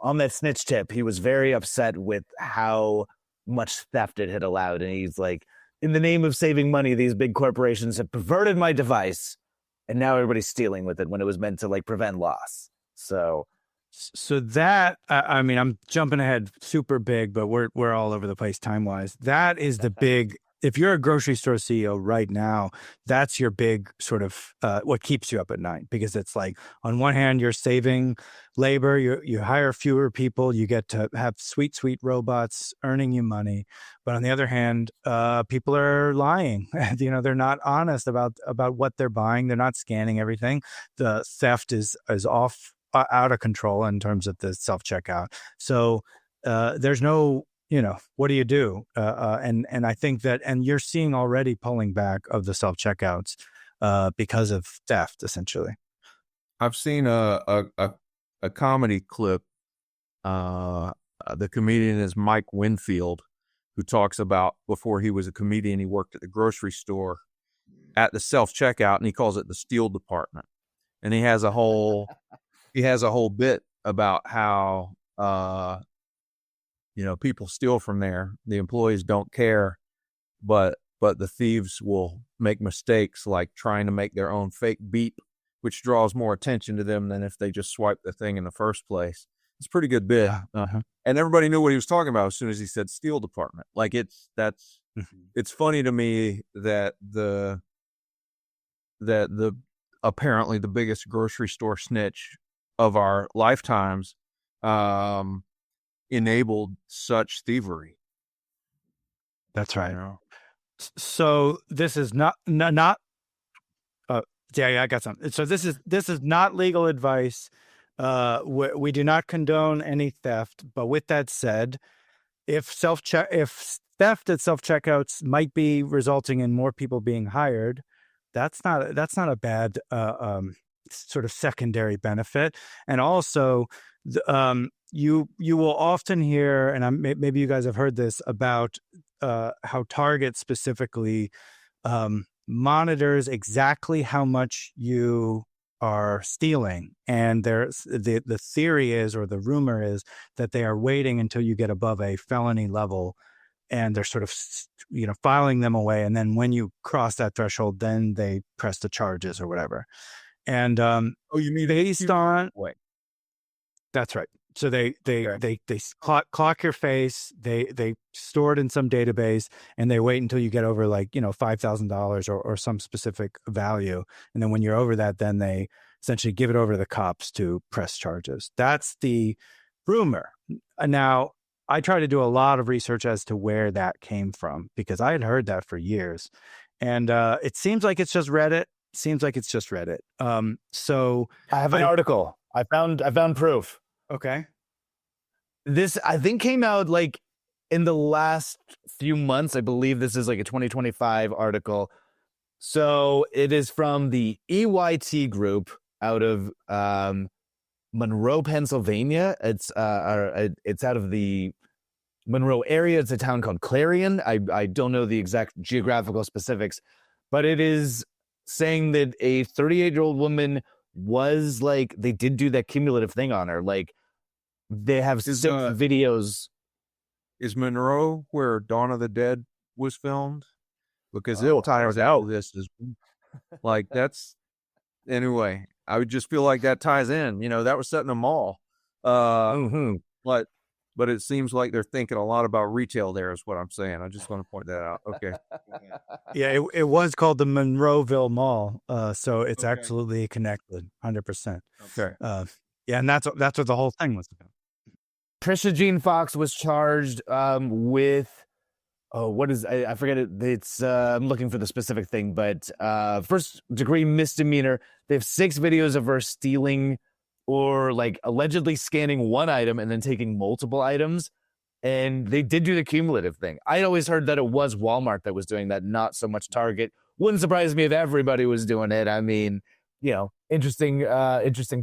Speaker 2: on that snitch tip, he was very upset with how much theft it had allowed, and he's like, in the name of saving money, these big corporations have perverted my device, and now everybody's stealing with it when it was meant to like prevent loss. So
Speaker 4: that, I mean, I'm jumping ahead super big, but we're all over the place time-wise. That is the big, if you're a grocery store CEO right now, that's your big sort of what keeps you up at night, because it's like, on one hand, you're saving labor, you hire fewer people, you get to have sweet robots earning you money. But on the other hand, people are lying. They're not honest about what they're buying. They're not scanning everything. The theft is off, out of control in terms of the self-checkout. So there's no, what do you do? And I think that, and you're seeing already pulling back of the self-checkouts because of theft, essentially.
Speaker 3: I've seen a comedy clip. The comedian is Mike Winfield, who talks about, before he was a comedian, he worked at the grocery store at the self-checkout, and he calls it the steal department. And he has a whole bit about how people steal from there. The employees don't care, but the thieves will make mistakes, like trying to make their own fake beep, which draws more attention to them than if they just swipe the thing in the first place. It's a pretty good bit.
Speaker 4: Uh-huh.
Speaker 3: And everybody knew what he was talking about as soon as he said steal department. Like it's funny to me that the apparently the biggest grocery store snitch of our lifetimes enabled such thievery.
Speaker 4: That's right. So this is not yeah, I got something. So this is not legal advice. We do not condone any theft. But with that said, if theft at self-checkouts might be resulting in more people being hired, that's not a bad sort of secondary benefit. And also, you will often hear, and maybe you guys have heard this, about how Target specifically monitors exactly how much you are stealing. And the theory is, or the rumor is, that they are waiting until you get above a felony level, and they're sort of, filing them away. And then when you cross that threshold, then they press the charges or whatever. And
Speaker 3: you mean
Speaker 4: based on
Speaker 3: wait?
Speaker 4: That's right. So they clock your face, they store it in some database, and they wait until you get over $5,000 or some specific value, and then when you're over that, then they essentially give it over to the cops to press charges. That's the rumor. Now, I try to do a lot of research as to where that came from, because I had heard that for years, and it seems like it's just Reddit. So
Speaker 2: I have an article. I found proof.
Speaker 4: Okay.
Speaker 2: This, I think, came out like in the last few months. I believe this is like a 2025 article. So it is from the EYT group out of Monroe, Pennsylvania. It's out of the Monroe area. It's a town called Clarion. I don't know the exact geographical specifics, but it is saying that a 38-year-old woman was like, they did do that cumulative thing on her. Like, they have videos.
Speaker 3: Is Monroe where Dawn of the Dead was filmed? Because it'll tie us out. This is like, that's, anyway, I would just feel like that ties in. That was set in a mall. But it seems like they're thinking a lot about retail there, is what I'm saying. I just want to point that out. Okay.
Speaker 4: Yeah, it was called the Monroeville Mall, so it's absolutely connected, 100%.
Speaker 3: Okay.
Speaker 4: Yeah, and that's what the whole thing was about.
Speaker 2: Trisha Jean Fox was charged with Oh, what is I forget it. It's I'm looking for the specific thing, but first degree misdemeanor. They have 6 videos of her stealing or like allegedly scanning one item and then taking multiple items. And they did do the cumulative thing. I always heard that it was Walmart that was doing that, not so much Target. Wouldn't surprise me if everybody was doing it. I mean, interesting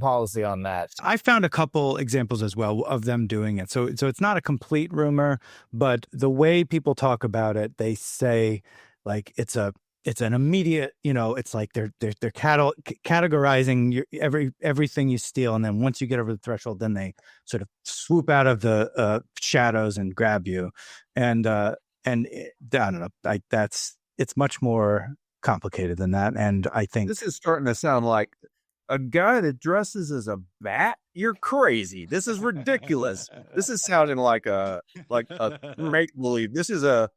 Speaker 2: policy on that.
Speaker 4: I found a couple examples as well of them doing it. So it's not a complete rumor, but the way people talk about it, they say like it's an immediate, it's like they're categorizing everything you steal, and then once you get over the threshold, then they sort of swoop out of the shadows and grab you, and I don't know, it's much more complicated than that, and I think
Speaker 3: This is starting to sound like a guy that dresses as a bat. You're crazy. This is ridiculous. This is sounding like a make believe. This is a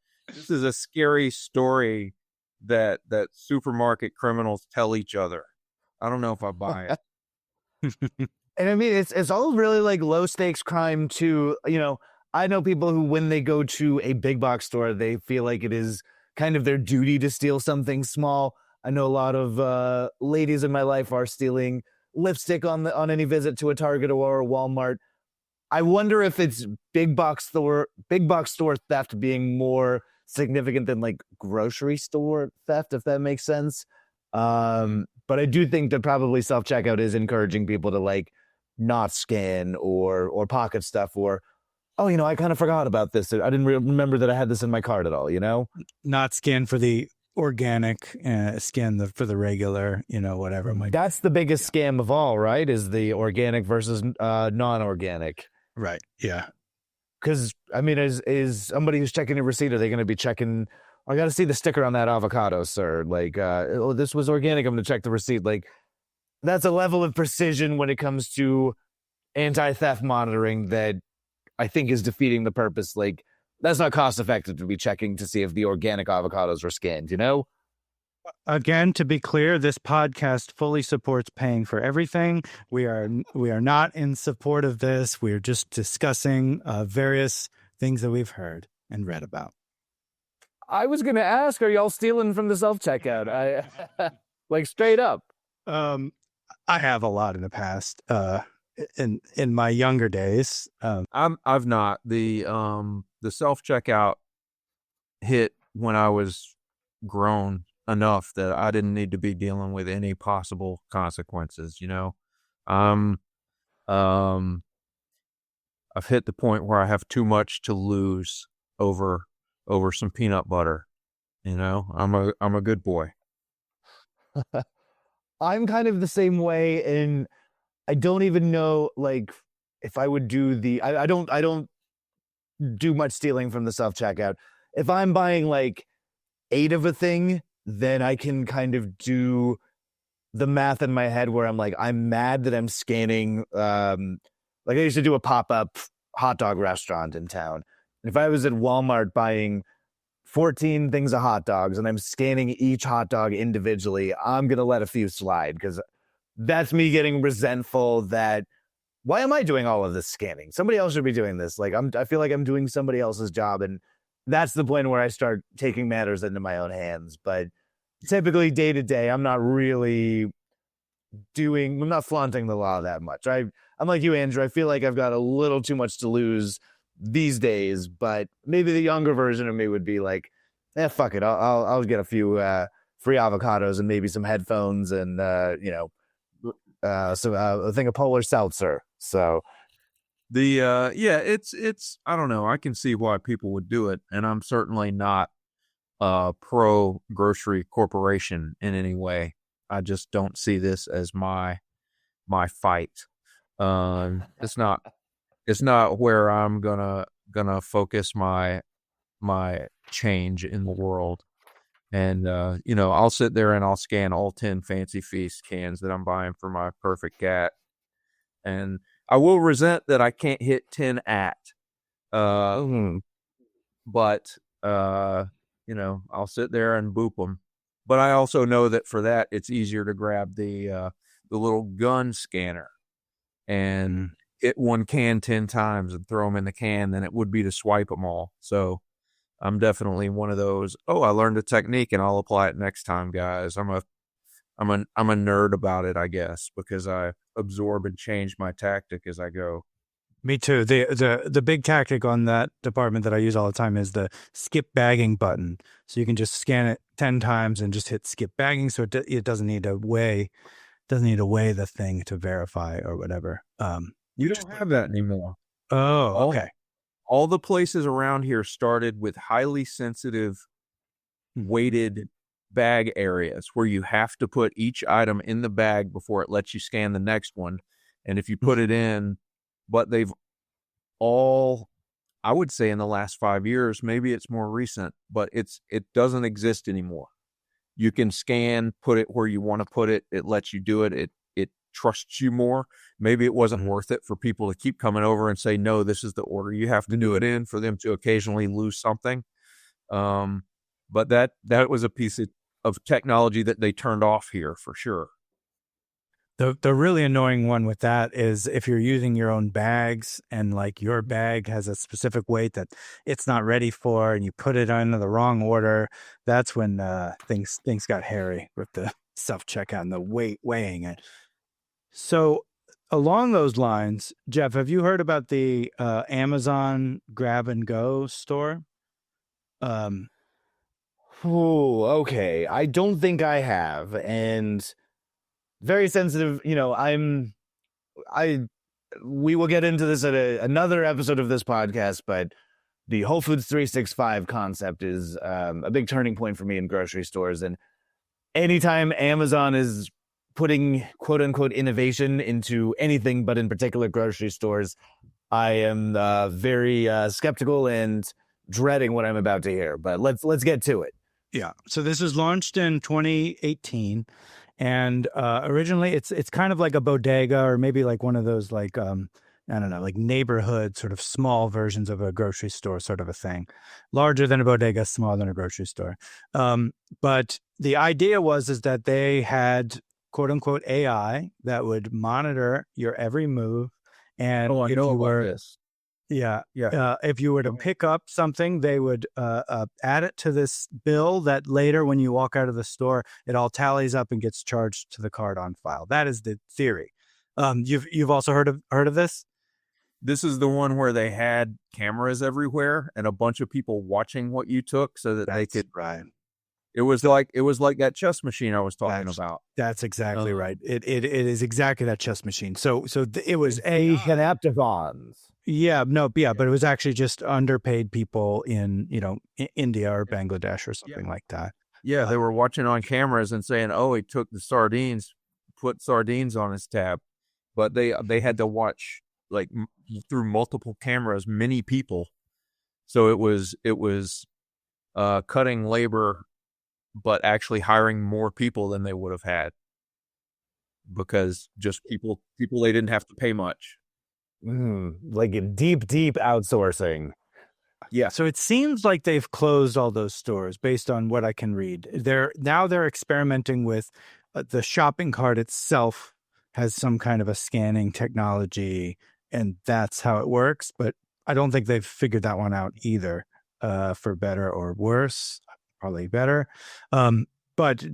Speaker 3: scary story that supermarket criminals tell each other. I don't know if I buy it.
Speaker 2: And I mean, it's all really like low stakes crime too. I know people who, when they go to a big box store, they feel like it is kind of their duty to steal something small. I know a lot of ladies in my life are stealing lipstick on any visit to a Target or a Walmart. I wonder if it's big box store theft being more significant than like grocery store theft, if that makes sense. But I do think that probably self-checkout is encouraging people to like not scan or pocket stuff, or I kind of forgot about this. I didn't remember that I had this in my cart at all,
Speaker 4: not scan for the organic, scan for the regular, whatever.
Speaker 2: That's the biggest scam of all, right? Is the organic versus non-organic.
Speaker 4: Right. Yeah.
Speaker 2: Because, I mean, is somebody who's checking a receipt, are they going to be checking, I got to see the sticker on that avocado, sir. Like, this was organic. I'm going to check the receipt. Like, that's a level of precision when it comes to anti-theft monitoring that I think is defeating the purpose. Like, that's not cost effective to be checking to see if the organic avocados were scanned,
Speaker 4: Again, to be clear, this podcast fully supports paying for everything. We are not in support of this. We're just discussing various things that we've heard and read about.
Speaker 2: I was going to ask, are y'all stealing from the self-checkout? I like straight up.
Speaker 4: I have a lot in the past. In my younger days,
Speaker 3: I've not. The self-checkout hit when I was grown enough that I didn't need to be dealing with any possible consequences, I've hit the point where I have too much to lose over some peanut butter. I'm a good boy.
Speaker 2: I'm kind of the same way, and I don't even know like if I would do I don't do much stealing from the self-checkout. If I'm buying like 8 of a thing, then I can kind of do the math in my head where I'm like, I'm mad that I'm scanning. Like I used to do a pop-up hot dog restaurant in town. And if I was at Walmart buying 14 things of hot dogs and I'm scanning each hot dog individually, I'm going to let a few slide because that's me getting resentful that why am I doing all of this scanning? Somebody else should be doing this. Like I feel like I'm doing somebody else's job, and that's the point where I start taking matters into my own hands. But typically day to day, I'm not flaunting the law that much. I'm like you, Andrew. I feel like I've got a little too much to lose these days, but maybe the younger version of me would be like, fuck it. I'll get a few free avocados and maybe some headphones and, a thing of Polar Seltzer. So
Speaker 3: it's I don't know. I can see why people would do it, and I'm certainly not pro grocery corporation in any way. I just don't see this as my fight. It's not where I'm gonna focus my change in the world. And I'll sit there and I'll scan all 10 Fancy Feast cans that I'm buying for my perfect cat, and I will resent that I can't hit 10 at. But I'll sit there and boop them. But I also know that for that, it's easier to grab the little gun scanner and hit one can 10 times and throw them in the can than it would be to swipe them all. So I'm definitely one of those. Oh, I learned a technique and I'll apply it next time, guys. I'm a nerd about it, I guess, because I absorb and change my tactic as I go.
Speaker 4: Me too. The big tactic on that department that I use all the time is the skip bagging button. So you can just scan it 10 times and just hit skip bagging. So it doesn't need to weigh the thing to verify or whatever.
Speaker 3: You don't have that anymore.
Speaker 4: Oh, okay.
Speaker 3: All the places around here started with highly sensitive weighted bag areas where you have to put each item in the bag before it lets you scan the next one. And if you put it in, but they've all, I would say in the last 5 years, maybe it's more recent, but it doesn't exist anymore. You can scan, put it where you want to put it. It lets you do it. It trusts you more. Maybe it wasn't worth it for people to keep coming over and say, no, this is the order you have to do it in, for them to occasionally lose something. But that was a piece of technology that they turned off here for sure.
Speaker 4: The really annoying one with that is if you're using your own bags and like your bag has a specific weight that it's not ready for and you put it in the wrong order, that's when things got hairy with the self-checkout and the weighing it. So along those lines, Jef, have you heard about the Amazon grab and go store?
Speaker 2: Okay. I don't think I have. And very sensitive, we will get into this at another episode of this podcast, but the Whole Foods 365 concept is a big turning point for me in grocery stores. And anytime Amazon is putting quote unquote innovation into anything, but in particular grocery stores, I am very skeptical and dreading what I'm about to hear. But let's get to it.
Speaker 4: Yeah. So this was launched in 2018. And originally it's kind of like a bodega, or maybe like one of those like, I don't know, like neighborhood sort of small versions of a grocery store sort of a thing. Larger than a bodega, smaller than a grocery store. But the idea is that they had quote unquote AI that would monitor your every move. And
Speaker 3: I know about this.
Speaker 4: Yeah. If you were to pick up something, they would add it to this bill that later, when you walk out of the store, it all tallies up and gets charged to the card on file. That is the theory. You've also heard of this?
Speaker 3: This is the one where they had cameras everywhere and a bunch of people watching what you took, so that they could.
Speaker 4: Right.
Speaker 3: It was like that chess machine I was talking about.
Speaker 4: That's exactly right. It is exactly that chess machine. So it was
Speaker 2: Heptathons.
Speaker 4: But it was actually just underpaid people in India or Bangladesh or something like that.
Speaker 3: Yeah, they were watching on cameras and saying, "Oh, he took the sardines, put sardines on his tab," but they had to watch like through multiple cameras, many people. So it was cutting labor, but actually hiring more people than they would have had, because just people they didn't have to pay much.
Speaker 2: Like a deep outsourcing.
Speaker 4: Yeah. So it seems like they've closed all those stores based on what I can read. They're experimenting with the shopping cart itself has some kind of a scanning technology, and that's how it works. But I don't think they've figured that one out either, for better or worse. Probably better. But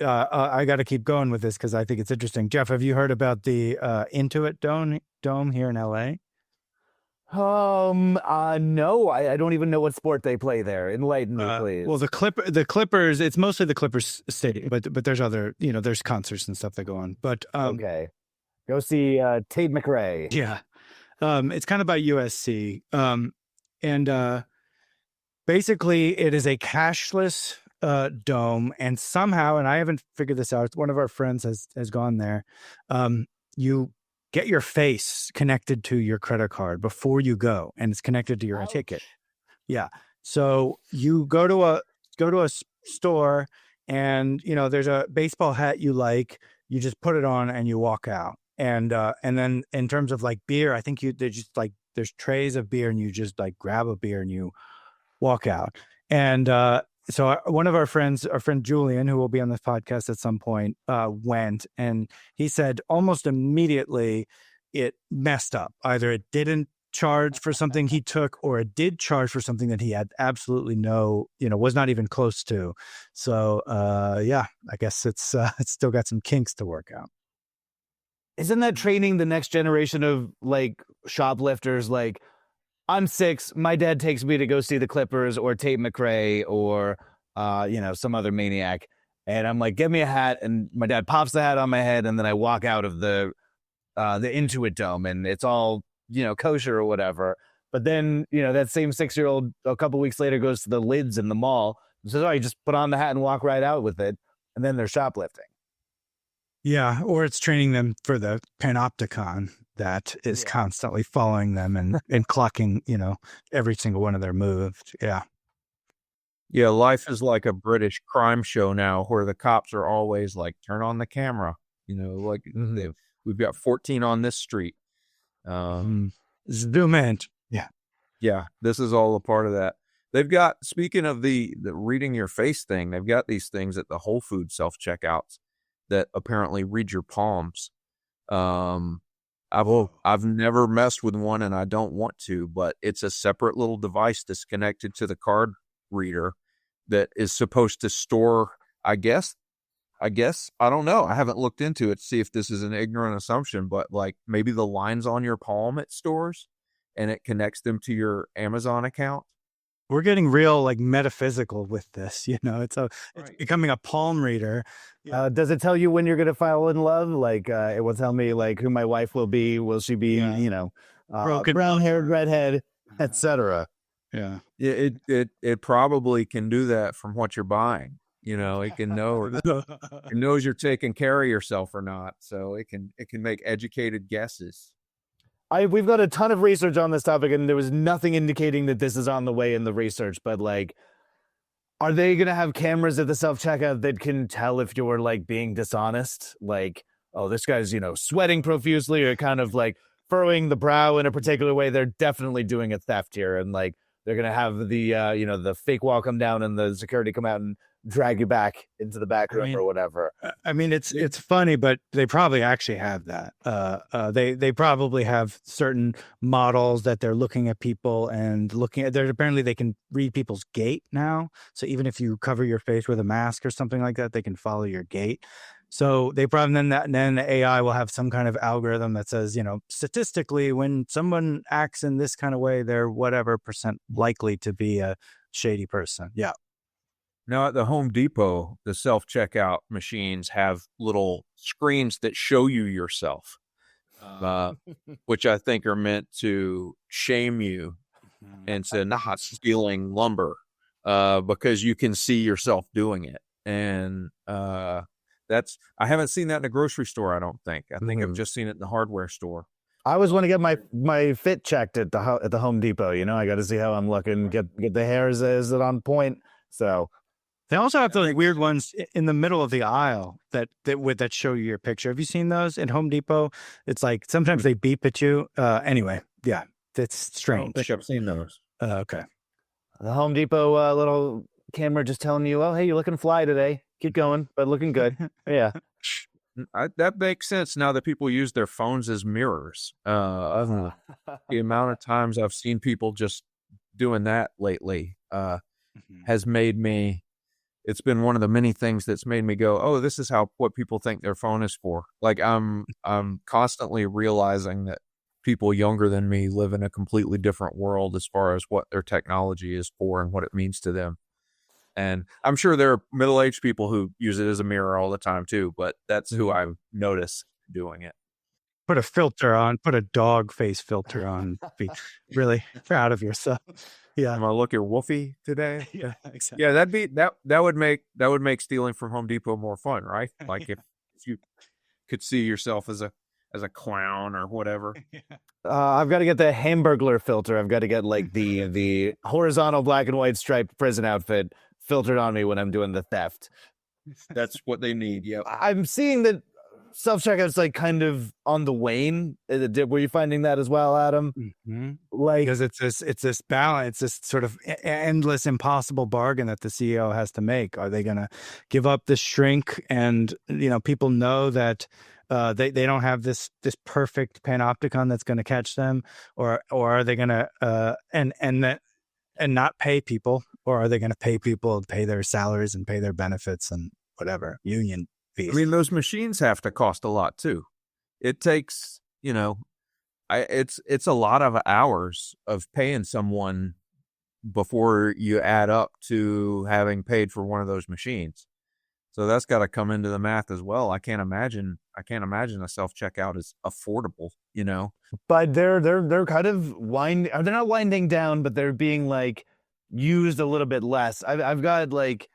Speaker 4: I got to keep going with this because I think it's interesting. Jef, have you heard about the Intuit Dome here in LA?
Speaker 2: No, I don't even know what sport they play there. Enlighten me, please.
Speaker 4: Well, the Clippers, it's mostly the Clippers stadium, but there's other, there's concerts and stuff that go on. But
Speaker 2: okay, go see Tate McRae.
Speaker 4: Yeah, it's kind of by USC, and basically it is a cashless dome, and somehow, and I haven't figured this out, one of our friends has gone there. You get your face connected to your credit card before you go, and it's connected to your ticket. Yeah. So you go to a store, and there's a baseball hat you like. You just put it on and you walk out. And then in terms of like beer, I think there's trays of beer, and you just like grab a beer and you walk out. And so one of our friend Julian, who will be on this podcast at some point, went, and he said almost immediately it messed up. Either it didn't charge for something he took, or it did charge for something that he had absolutely no, was not even close to. So, yeah, I guess it's still got some kinks to work out.
Speaker 2: Isn't that training the next generation of like shoplifters? Like, I'm 6, my dad takes me to go see the Clippers or Tate McRae or some other maniac, and I'm like, give me a hat, and my dad pops the hat on my head, and then I walk out of the Intuit Dome, and it's all kosher or whatever. But then that same 6-year-old a couple weeks later goes to the Lids in the mall and says, "Oh, you just put on the hat and walk right out with it," and then they're shoplifting.
Speaker 4: Yeah, or it's training them for the panopticon that is constantly following them and clocking, every single one of their moves. Yeah.
Speaker 3: Yeah, life is like a British crime show now where the cops are always like, turn on the camera. Like we've got 14 on this street.
Speaker 4: Zoom in. Yeah.
Speaker 3: Yeah, this is all a part of that. They've got, speaking of the reading your face thing, they've got these things at the Whole Foods self-checkouts that apparently read your palms. I've never messed with one and I don't want to, but it's a separate little device that's connected to the card reader that is supposed to store, I guess, I don't know. I haven't looked into it to see if this is an ignorant assumption, but like maybe the lines on your palm it stores and it connects them to your Amazon account.
Speaker 4: We're getting real like metaphysical with this, it's becoming a palm reader.
Speaker 2: Yeah. Does it tell you when you're going to fall in love? Like it will tell me like who my wife will be. Will she be, brown-haired, redhead, etc.
Speaker 4: Yeah.
Speaker 3: It probably can do that from what you're buying. It can know, it knows you're taking care of yourself or not. So it can make educated guesses.
Speaker 2: We've got a ton of research on this topic, and there was nothing indicating that this is on the way in the research. But like, are they going to have cameras at the self-checkout that can tell if you're like being dishonest? Like, oh, this guy's, sweating profusely or kind of like furrowing the brow in a particular way. They're definitely doing a theft here. And like, they're going to have the, the fake wall come down and the security come out and drag you back into the back room or whatever.
Speaker 4: I mean, it's funny, but they probably actually have that. They probably have certain models that they're looking at people and looking at. Apparently they can read people's gait now. So even if you cover your face with a mask or something like that, they can follow your gait. So they probably then the AI will have some kind of algorithm that says, statistically, when someone acts in this kind of way, they're whatever % likely to be a shady person. Yeah.
Speaker 3: Now at the Home Depot, the self-checkout machines have little screens that show you yourself, which I think are meant to shame you into not stealing lumber because you can see yourself doing it. And I haven't seen that in a grocery store, I don't think. I think I've just seen it in the hardware store.
Speaker 2: I always want to get my fit checked at the Home Depot. I got to see how I'm looking, get the hair, is it on point? So
Speaker 4: they also have those weird ones in the middle of the aisle that show you your picture. Have you seen those at Home Depot? It's like sometimes they beep at you. Anyway, yeah, it's strange.
Speaker 3: I don't think I've seen those.
Speaker 4: Okay.
Speaker 2: The Home Depot little camera just telling you, "Oh, hey, you're looking fly today. Keep going, but looking good." Yeah.
Speaker 3: That makes sense now that people use their phones as mirrors. The amount of times I've seen people just doing that lately has made me. It's been one of the many things that's made me go, oh, this is what people think their phone is for. Like I'm constantly realizing that people younger than me live in a completely different world as far as what their technology is for and what it means to them. And I'm sure there are middle-aged people who use it as a mirror all the time too, but that's who I've noticed doing it.
Speaker 4: Put a filter on, put a dog face filter on. Be really proud of yourself. Yeah.
Speaker 3: Am I looking woofy today?
Speaker 4: Yeah, exactly.
Speaker 3: Yeah, that would make stealing from Home Depot more fun, right? Like if you could see yourself as a clown or whatever.
Speaker 2: I've got to get the Hamburglar filter. I've got to get like the horizontal black and white striped prison outfit filtered on me when I'm doing the theft.
Speaker 3: That's what they need. Yeah.
Speaker 2: I'm seeing that self-checkout's like kind of on the wane. Were you finding that as well, Adam?
Speaker 4: Mm-hmm. Like, because it's this balance, this sort of endless, impossible bargain that the CEO has to make. Are they going to give up the shrink? And people know that They don't have this perfect panopticon that's going to catch them, or are they going to and not pay people, or are they going to pay people, pay their salaries and pay their benefits and whatever union fees?
Speaker 3: I mean, those machines have to cost a lot too. It takes, it's a lot of hours of paying someone before you add up to having paid for one of those machines. So that's got to come into the math as well. I can't imagine a self-checkout is affordable,
Speaker 2: But they're kind of they're not winding down, but they're being like used a little bit less. I've got like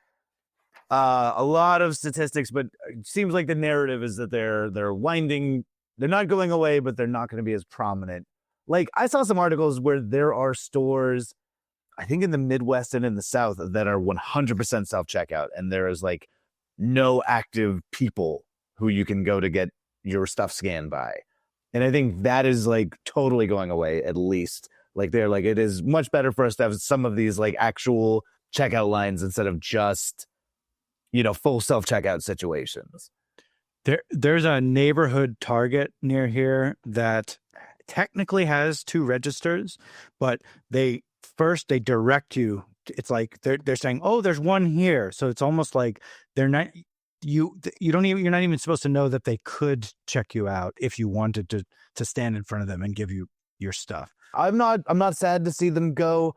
Speaker 2: a lot of statistics, but it seems like the narrative is that they're not going away, but they're not going to be as prominent. Like I saw some articles where there are stores, I think in the Midwest and in the South, that are 100% self-checkout, and there is like no active people who you can go to get your stuff scanned by. And I think that is like totally going away, at least. Like they're like, it is much better for us to have some of these like actual checkout lines instead of just, full self-checkout situations.
Speaker 4: There's a neighborhood Target near here that technically has 2 registers, but they direct you. It's like they're saying, oh, there's one here. So it's almost like they're not, you're not even supposed to know that they could check you out if you wanted to stand in front of them and give you your stuff.
Speaker 2: I'm not sad to see them go.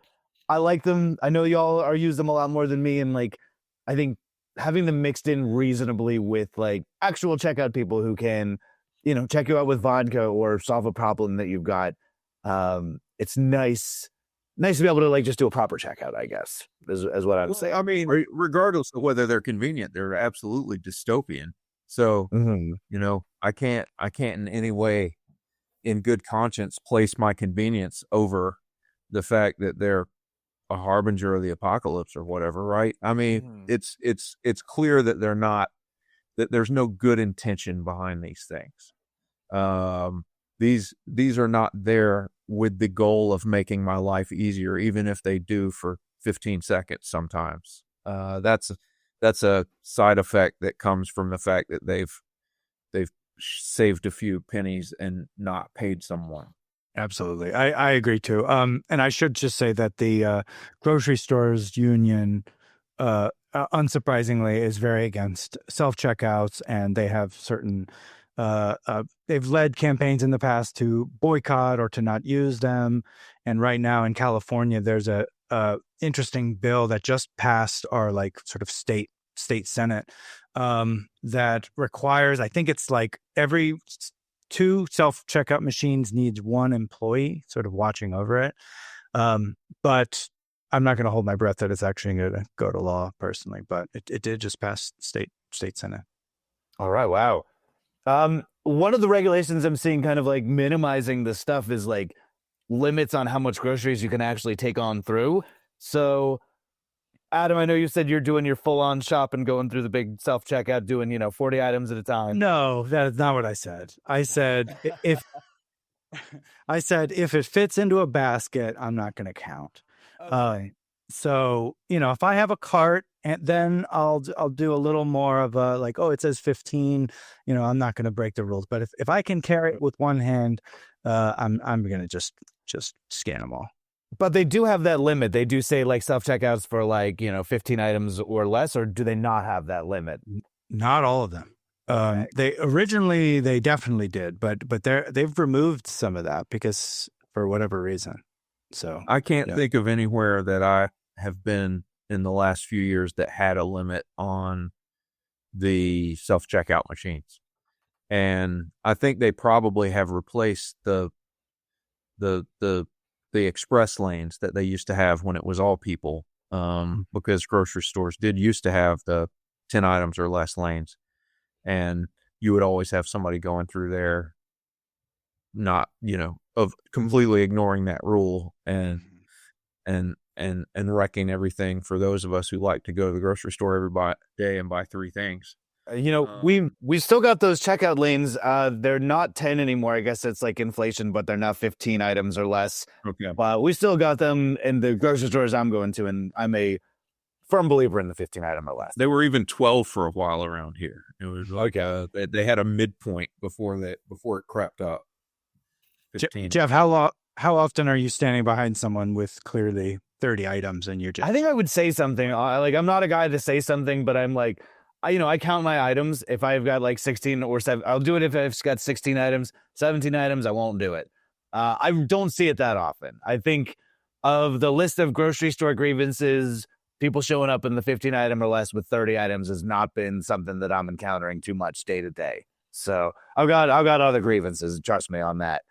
Speaker 2: I like them. I know y'all use them a lot more than me. And like, I think having them mixed in reasonably with like actual checkout people who can, check you out with vodka or solve a problem that you've got. It's nice to be able to like just do a proper checkout, I guess, is what I would say.
Speaker 3: I mean, regardless of whether they're convenient, they're absolutely dystopian. So, I can't in any way in good conscience place my convenience over the fact that they're a harbinger of the apocalypse or whatever, right? I mean, it's clear that they're not, that there's no good intention behind these things. These are not there with the goal of making my life easier, even if they do for 15 seconds sometimes. That's a side effect that comes from the fact that they've saved a few pennies and not paid someone.
Speaker 4: Absolutely. I agree too. And I should just say that the grocery stores union, unsurprisingly, is very against self-checkouts, and they have certain they've led campaigns in the past to boycott or to not use them. And right now in California, there's a interesting bill that just passed our like sort of state Senate that requires, I think it's like every 2 self-checkout machines needs 1 employee sort of watching over it. But I'm not going to hold my breath that it's actually going to go to law personally, but it did just pass state Senate.
Speaker 2: All right. Wow. One of the regulations I'm seeing kind of like minimizing this stuff is like limits on how much groceries you can actually take on through. So Adam, I know you said you're doing your full-on shop and going through the big self-checkout, doing 40 items at a time.
Speaker 4: No, that's not what I said. I said if it fits into a basket, I'm not going to count. Okay. So if I have a cart, and then I'll do a little more of a like, oh, it says 15. I'm not going to break the rules. But if I can carry it with one hand, I'm going to just scan them all.
Speaker 2: But they do have that limit. They do say like self-checkouts for like, 15 items or less, or do they not have that limit?
Speaker 4: Not all of them. They definitely did, but they've removed some of that because for whatever reason. So
Speaker 3: I can't think of anywhere that I have been in the last few years that had a limit on the self-checkout machines. And I think they probably have replaced the express lanes that they used to have when it was all people, because grocery stores did used to have the 10 items or less lanes, and you would always have somebody going through there, not, of completely ignoring that rule and wrecking everything for those of us who like to go to the grocery store every day and buy 3 things.
Speaker 2: We still got those checkout lanes. They're not 10 anymore. I guess it's like inflation, but they're now 15 items or less.
Speaker 3: Okay.
Speaker 2: We still got them in the grocery stores I'm going to, and I'm a firm believer in the 15 item or less.
Speaker 3: They were even 12 for a while around here. It was like they had a midpoint before it crept up. 15.
Speaker 4: Jef, how often are you standing behind someone with clearly 30 items and you're just...
Speaker 2: I think I would say something. Like, I'm not a guy to say something, but I'm like, I count my items. If I've got like 16 or 7, I'll do it. If I've got 16 items, 17 items, I won't do it. I don't see it that often. I think of the list of grocery store grievances, people showing up in the 15 item or less with 30 items has not been something that I'm encountering too much day to day. So I've got other grievances. Trust me on that.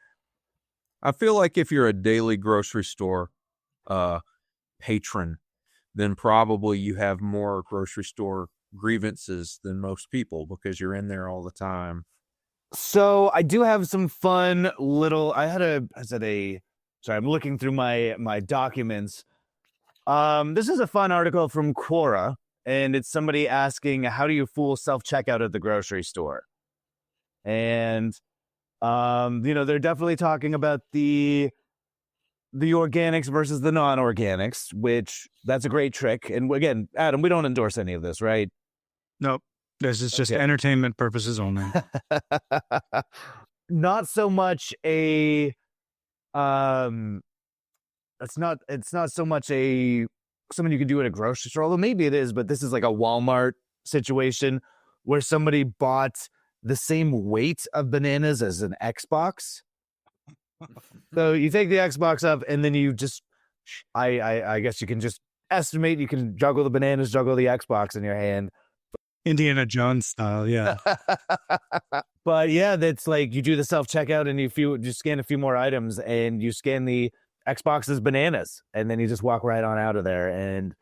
Speaker 3: I feel like if you're a daily grocery store patron, then probably you have more grocery store grievances than most people because you're in there all the time.
Speaker 2: So I do have some fun little. I'm looking through my documents. This is a fun article from Quora, and it's somebody asking, how do you fool self-checkout at the grocery store? And they're definitely talking about the organics versus the non-organics, which that's a great trick. And again, Adam, we don't endorse any of this, right?
Speaker 4: Nope. This is just entertainment purposes only.
Speaker 2: Not so much a it's not so much something you can do at a grocery store, although maybe it is, but this is like a Walmart situation where somebody bought the same weight of bananas as an Xbox. So you take the Xbox up and then you just, I guess you can just estimate, you can juggle the bananas, juggle the Xbox in your hand.
Speaker 4: Indiana Jones style, yeah.
Speaker 2: But yeah, that's like you do the self-checkout and you scan a few more items and you scan the Xbox's bananas and then you just walk right on out of there, and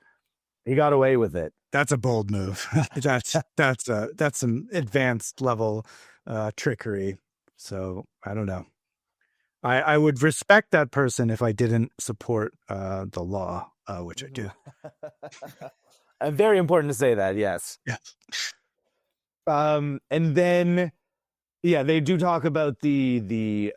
Speaker 2: he got away with it.
Speaker 4: That's a bold move. That's some advanced level trickery. So I don't know. I would respect that person if I didn't support the law, which I do.
Speaker 2: Very important to say that, yes.
Speaker 4: Yes.
Speaker 2: And then, yeah, they do talk about the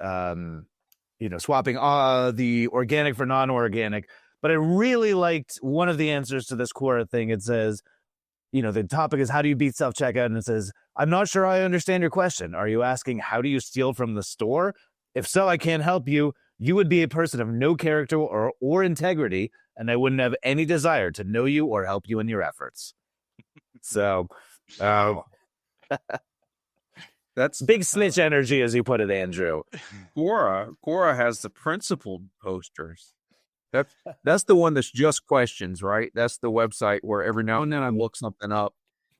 Speaker 2: swapping the organic for non-organic. But I really liked one of the answers to this Quora thing. It says, the topic is how do you beat self-checkout? And it says, I'm not sure I understand your question. Are you asking how do you steal from the store? If so, I can't help you. You would be a person of no character or integrity, and I wouldn't have any desire to know you or help you in your efforts. So,
Speaker 3: that's
Speaker 2: big snitch energy, as you put it, Andrew.
Speaker 3: Quora has the principled posters. That's the one that's just questions, right? That's the website where every now and then I look something up,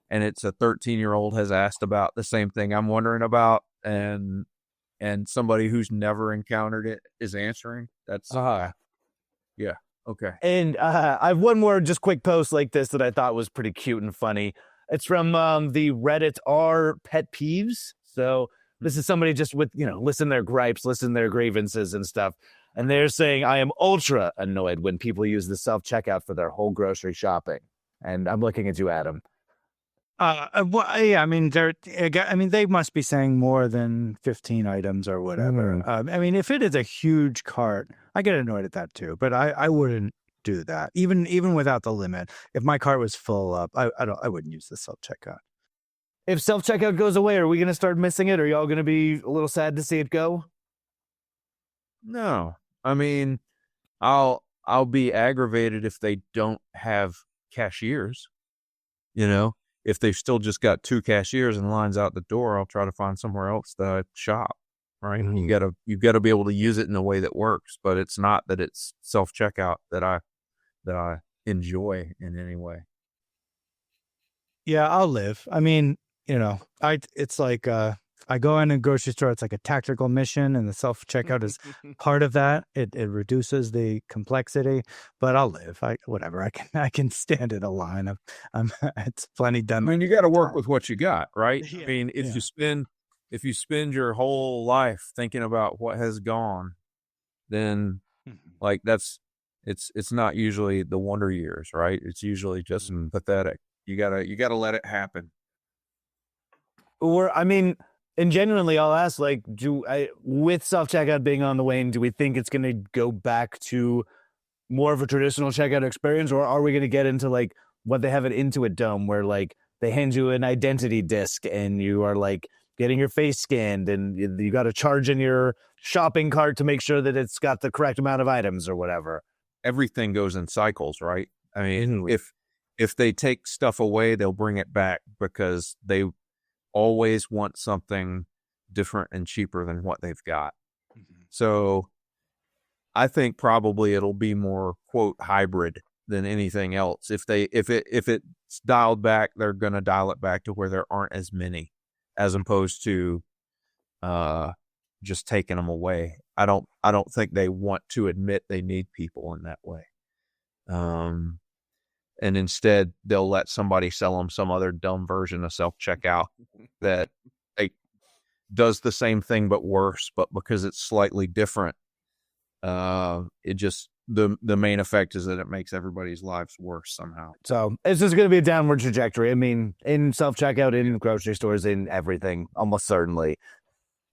Speaker 3: and it's a 13-year-old has asked about the same thing I'm wondering about, and somebody who's never encountered it is answering. That's yeah. Okay.
Speaker 2: And I have one more just quick post like this that I thought was pretty cute and funny. It's from the Reddit r pet peeves. So this is somebody just with, listen their gripes, listen their grievances and stuff. And they're saying, I am ultra annoyed when people use the self-checkout for their whole grocery shopping. And I'm looking at you, Adam.
Speaker 4: They must be saying more than 15 items or whatever. If it is a huge cart, I get annoyed at that too. But I wouldn't do that, even without the limit. If my cart was full up, I wouldn't use the self-checkout.
Speaker 2: If self-checkout goes away, are we going to start missing it? Are y'all going to be a little sad to see it go?
Speaker 3: No, I'll be aggravated if they don't have cashiers. If they've still just got 2 cashiers and lines out the door, I'll try to find somewhere else to shop. Right? Mm-hmm. You've got to be able to use it in a way that works, but it's not that it's self-checkout that I enjoy in any way.
Speaker 4: Yeah, I'll live. It's like I go in a grocery store, it's like a tactical mission, and the self-checkout is part of that. It reduces the complexity, but I'll live. Whatever. I can stand in a line. It's plenty done.
Speaker 3: You got to work with what you got, right? Yeah, if you spend your whole life thinking about what has gone, then it's not usually the wonder years, right? It's usually just pathetic. You gotta let it happen.
Speaker 2: And genuinely, I'll ask, with self-checkout being on the wane, do we think it's going to go back to more of a traditional checkout experience, or are we going to get into what they have at Intuit Dome, where like they hand you an identity disc and you are like getting your face scanned, and you got to charge in your shopping cart to make sure that it's got the correct amount of items or whatever.
Speaker 3: Everything goes in cycles, right? I mean, if they take stuff away, they'll bring it back because they always want something different and cheaper than what they've got. So I think probably it'll be more quote hybrid than anything else. If it's dialed back, they're going to dial it back to where there aren't as many, as opposed to just taking them away. I don't think they want to admit they need people in that way. And instead they'll let somebody sell them some other dumb version of self-checkout that does the same thing but worse, but because it's slightly different, it just the main effect is that it makes everybody's lives worse somehow.
Speaker 2: So it's just going to be a downward trajectory. I mean, in self-checkout, in grocery stores, in everything, almost certainly.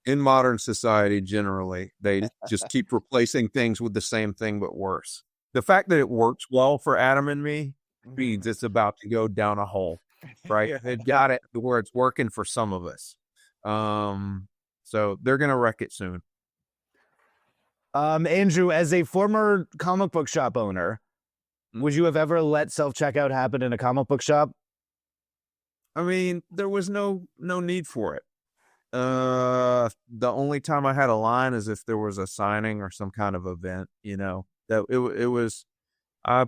Speaker 3: In modern society, generally, they just keep replacing things with the same thing but worse. The fact that it works well for Adam and me means it's about to go down a hole, right? They've got it where it's working for some of us. So they're going to wreck it soon.
Speaker 2: Andrew, as a former comic book shop owner, would you have ever let self-checkout happen in a comic book shop?
Speaker 3: I mean, there was no need for it. The only time I had a line is if there was a signing or some kind of event, that it was, I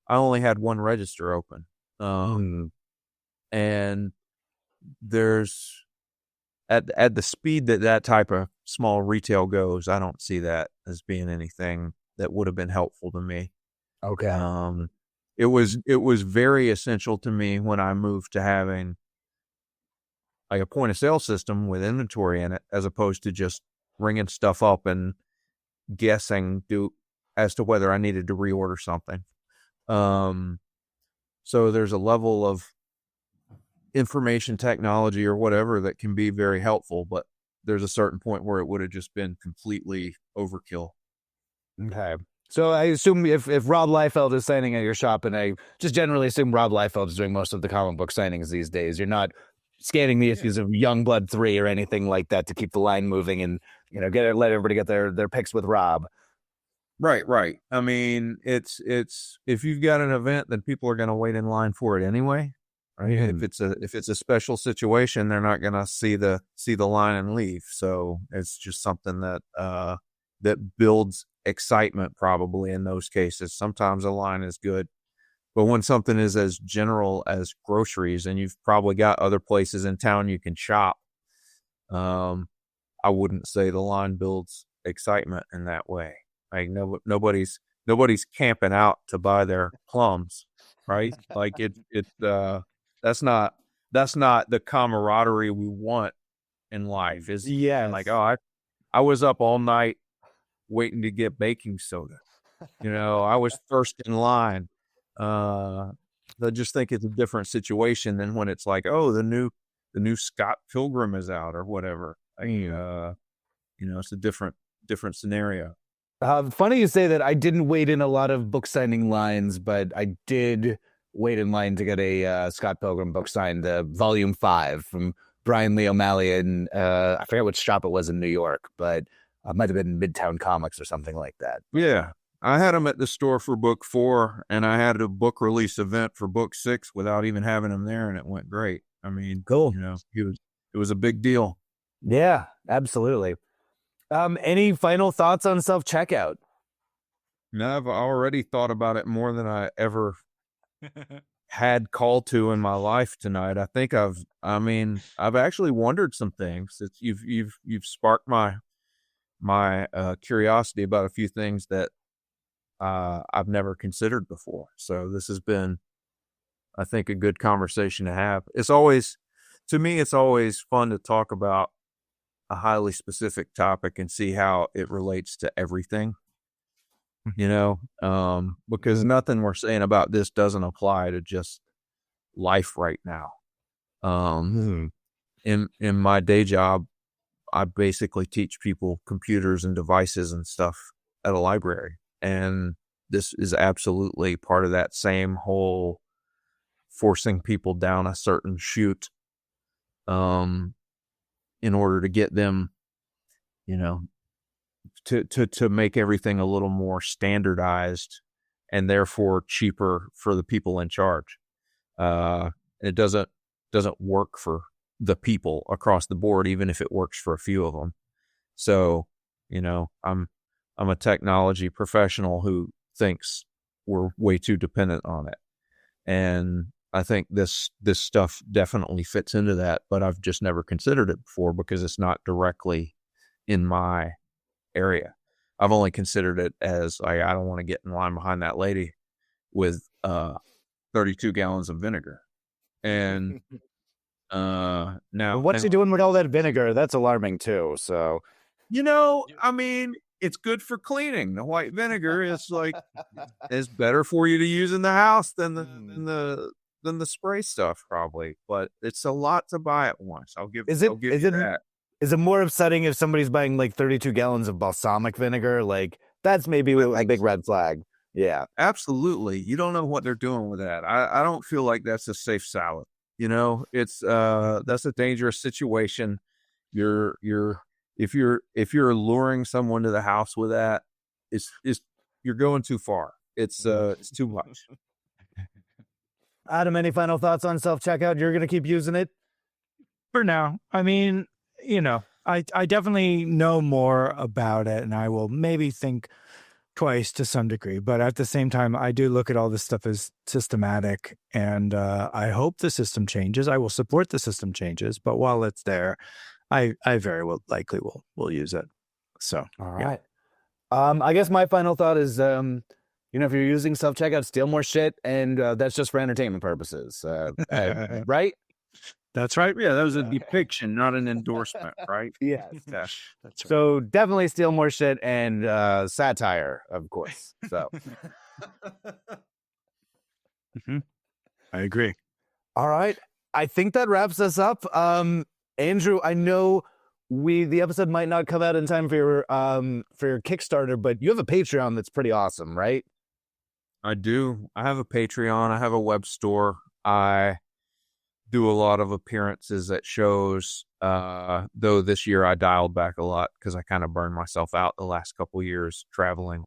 Speaker 3: only had one register open. And there's at the speed that type of small retail goes, I don't see that as being anything that would have been helpful to me.
Speaker 2: Okay.
Speaker 3: It was very essential to me when I moved to having like a point of sale system with inventory in it, as opposed to just ringing stuff up and guessing as to whether I needed to reorder something. So there's a level of information technology or whatever that can be very helpful, but there's a certain point where it would have just been completely overkill.
Speaker 2: Okay. So I assume if Rob Liefeld is signing at your shop, and I just generally assume Rob Liefeld is doing most of the comic book signings these days, you're not scanning the issues of Youngblood 3 or anything like that to keep the line moving and, let everybody get their picks with Rob.
Speaker 3: Right. I mean, it's if you've got an event, then people are going to wait in line for it anyway. Right. If it's a special situation, they're not going to see the line and leave. So it's just something that builds excitement probably in those cases. Sometimes a line is good, but when something is as general as groceries and you've probably got other places in town you can shop, I wouldn't say the line builds excitement in that way. Like nobody's camping out to buy their plums, right? Like that's not the camaraderie we want in life. Is like, oh, I was up all night waiting to get baking soda. I was first in line. I just think it's a different situation than when it's like, oh, the new Scott Pilgrim is out or whatever. It's a different scenario.
Speaker 2: Funny you say that. I didn't wait in a lot of book signing lines, but I did wait in line to get a Scott Pilgrim book signed, Volume 5 from Brian Lee O'Malley, and I forget which shop it was in New York, but it might have been Midtown Comics or something like that.
Speaker 3: Yeah, I had them at the store for book 4, and I had a book release event for book 6 without even having them there, and it went great. I mean,
Speaker 2: cool.
Speaker 3: It was a big deal.
Speaker 2: Yeah, absolutely. Any final thoughts on self-checkout?
Speaker 3: No, I've already thought about it more than I ever had call to in my life tonight. I think I've actually wondered some things. You've sparked my curiosity about a few things that I've never considered before. So this has been, I think, a good conversation to have. To me, it's always fun to talk about a highly specific topic and see how it relates to everything, because nothing we're saying about this doesn't apply to just life right now. In my day job, I basically teach people computers and devices and stuff at a library. And this is absolutely part of that same whole forcing people down a certain chute, in order to get them, to make everything a little more standardized and therefore cheaper for the people in charge. It doesn't work for the people across the board, even if it works for a few of them. So, I'm a technology professional who thinks we're way too dependent on it. And I think this stuff definitely fits into that, but I've just never considered it before because it's not directly in my area. I've only considered it as I don't want to get in line behind that lady with 32 gallons of vinegar. And now,
Speaker 2: what's he doing with all that vinegar? That's alarming too. So,
Speaker 3: I mean, it's good for cleaning. The white vinegar is is better for you to use in the house than the spray stuff, probably. But it's a lot to buy at once. I'll give you that.
Speaker 2: Is it more upsetting if somebody's buying 32 gallons of balsamic vinegar? That's maybe a big red flag. Yeah,
Speaker 3: absolutely. You don't know what they're doing with that. I don't feel like that's a safe salad. It's that's a dangerous situation. If you're luring someone to the house with that, you're going too far. It's too much.
Speaker 2: Adam, any final thoughts on self-checkout? You're going to keep using it?
Speaker 4: For now. I mean, I definitely know more about it, and I will maybe think twice to some degree. But at the same time, I do look at all this stuff as systematic, and I hope the system changes. I will support the system changes, but while it's there, I very well likely will use it. So,
Speaker 2: all right. Yeah. I guess my final thought is, if you're using self-checkout, steal more shit, and that's just for entertainment purposes, right?
Speaker 4: That's right.
Speaker 3: Yeah, that was a depiction, not an endorsement, right?
Speaker 2: Yes.
Speaker 3: Yeah, that's right.
Speaker 2: So definitely steal more shit and satire, of course. So,
Speaker 4: I agree.
Speaker 2: All right. I think that wraps us up. Andrew, I know the episode might not come out in time for your Kickstarter, but you have a Patreon that's pretty awesome, right?
Speaker 3: I do. I have a Patreon. I have a web store. I do a lot of appearances at shows, though this year I dialed back a lot because I kind of burned myself out the last couple years traveling.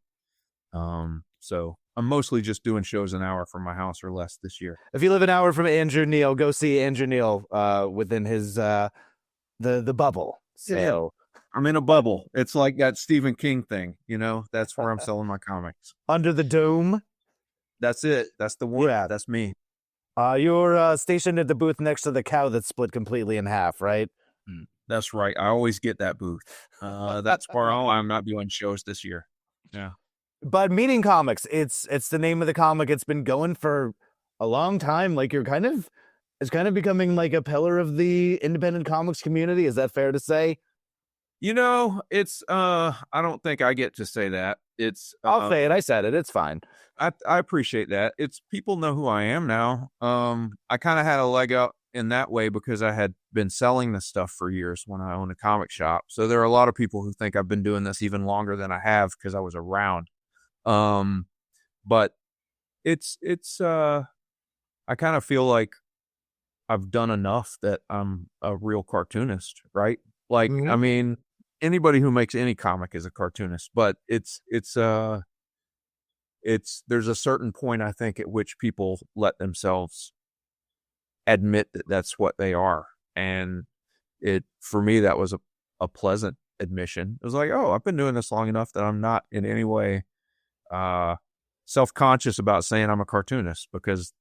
Speaker 3: So I'm mostly just doing shows an hour from my house or less this year.
Speaker 2: If you live an hour from Andrew Neal, go see Andrew Neal within his the bubble. So
Speaker 3: yeah. I'm in a bubble. It's like that Stephen King thing, that's where I'm selling my comics.
Speaker 2: Under the dome.
Speaker 3: That's it. That's the one.
Speaker 2: Yeah.
Speaker 3: That's me.
Speaker 2: You're stationed at the booth next to the cow that's split completely in half, right?
Speaker 3: That's right. I always get that booth. That's why I'm not doing shows this year. Yeah.
Speaker 2: But Meeting Comics, it's the name of the comic. It's been going for a long time. It's kind of becoming like a pillar of the independent comics community. Is that fair to say?
Speaker 3: It's I don't think I get to say that. It's
Speaker 2: I'll say it. I said it. It's fine.
Speaker 3: I appreciate that. It's people know who I am now. I kind of had a leg up in that way because I had been selling this stuff for years when I owned a comic shop. So there are a lot of people who think I've been doing this even longer than I have because I was around. But it's I kind of feel like I've done enough that I'm a real cartoonist, right? I mean, anybody who makes any comic is a cartoonist, but there's a certain point, I think, at which people let themselves admit that that's what they are. And for me, that was a pleasant admission. It was like, oh, I've been doing this long enough that I'm not in any way self-conscious about saying I'm a cartoonist because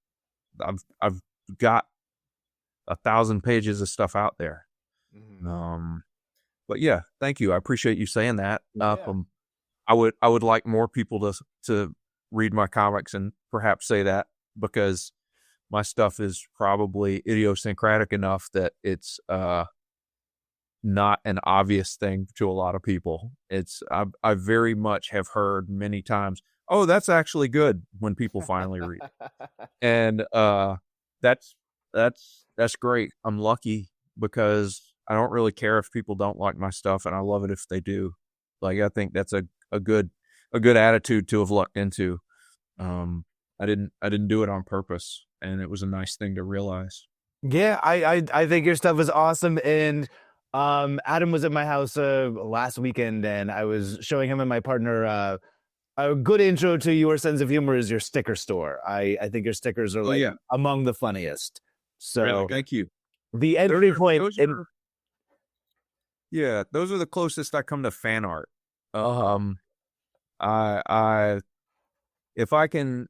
Speaker 3: I've got 1,000 pages of stuff out there. But yeah, thank you. I appreciate you saying that.
Speaker 2: Yeah.
Speaker 3: I would like more people to read my comics and perhaps say that because my stuff is probably idiosyncratic enough that it's not an obvious thing to a lot of people. I very much have heard many times, oh, that's actually good when people finally read it. And that's great. I'm lucky because I don't really care if people don't like my stuff, and I love it if they do. I think that's a good attitude to have lucked into. I didn't do it on purpose. and it was a nice thing to realize.
Speaker 2: Yeah, I think your stuff is awesome. And Adam was at my house last weekend, and I was showing him and my partner a good intro to your sense of humor is your sticker store. I think your stickers are among the funniest. So
Speaker 3: really? Thank you.
Speaker 2: The entry point.
Speaker 3: Those are the closest I come to fan art. I if I can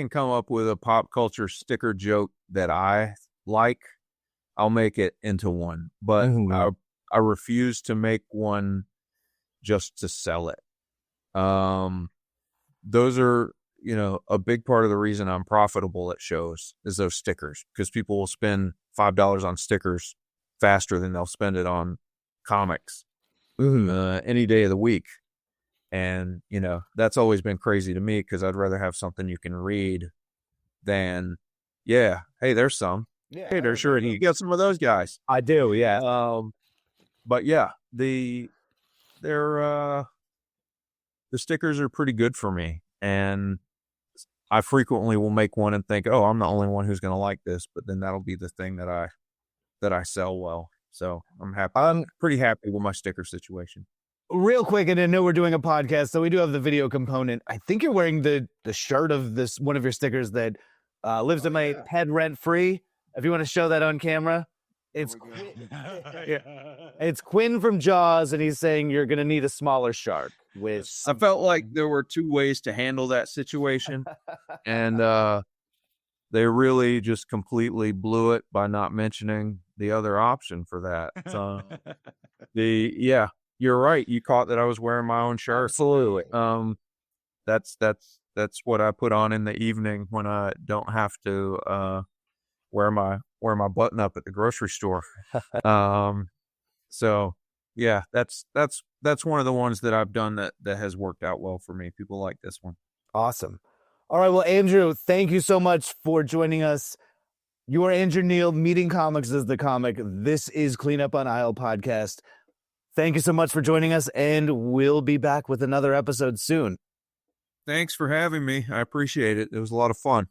Speaker 3: come up with a pop culture sticker joke that I like, I'll make it into one. But I refuse to make one just to sell it. Those are, a big part of the reason I'm profitable at shows is those stickers, because people will spend $5 on stickers faster than they'll spend it on comics any day of the week. And, that's always been crazy to me, because I'd rather have something you can read than, hey, there's some. Yeah, hey, there's sure you got some of those guys.
Speaker 2: I do, yeah.
Speaker 3: But yeah, the stickers are pretty good for me, and I frequently will make one and think, oh, I'm the only one who's going to like this, but then that'll be the thing that I sell well. So I'm happy. I'm pretty happy with my sticker situation.
Speaker 2: Real quick, and I know we're doing a podcast, so we do have the video component. I think you're wearing the shirt of this one of your stickers that lives in my head rent free. If you want to show that on camera, it's it's Quinn from Jaws, and he's saying you're going to need a smaller shark.
Speaker 3: I felt like there were two ways to handle that situation, and they really just completely blew it by not mentioning the other option for that. So you're right. You caught that I was wearing my own shirt.
Speaker 2: Absolutely.
Speaker 3: That's what I put on in the evening when I don't have to wear my button up at the grocery store. So yeah, that's one of the ones that I've done that has worked out well for me. People like this one.
Speaker 2: Awesome. All right. Well, Andrew, thank you so much for joining us. You are Andrew Neal, Meeting Comics is the comic. This is Clean Up on Aisle podcast. Thank you so much for joining us, and we'll be back with another episode soon.
Speaker 3: Thanks for having me. I appreciate it. It was a lot of fun.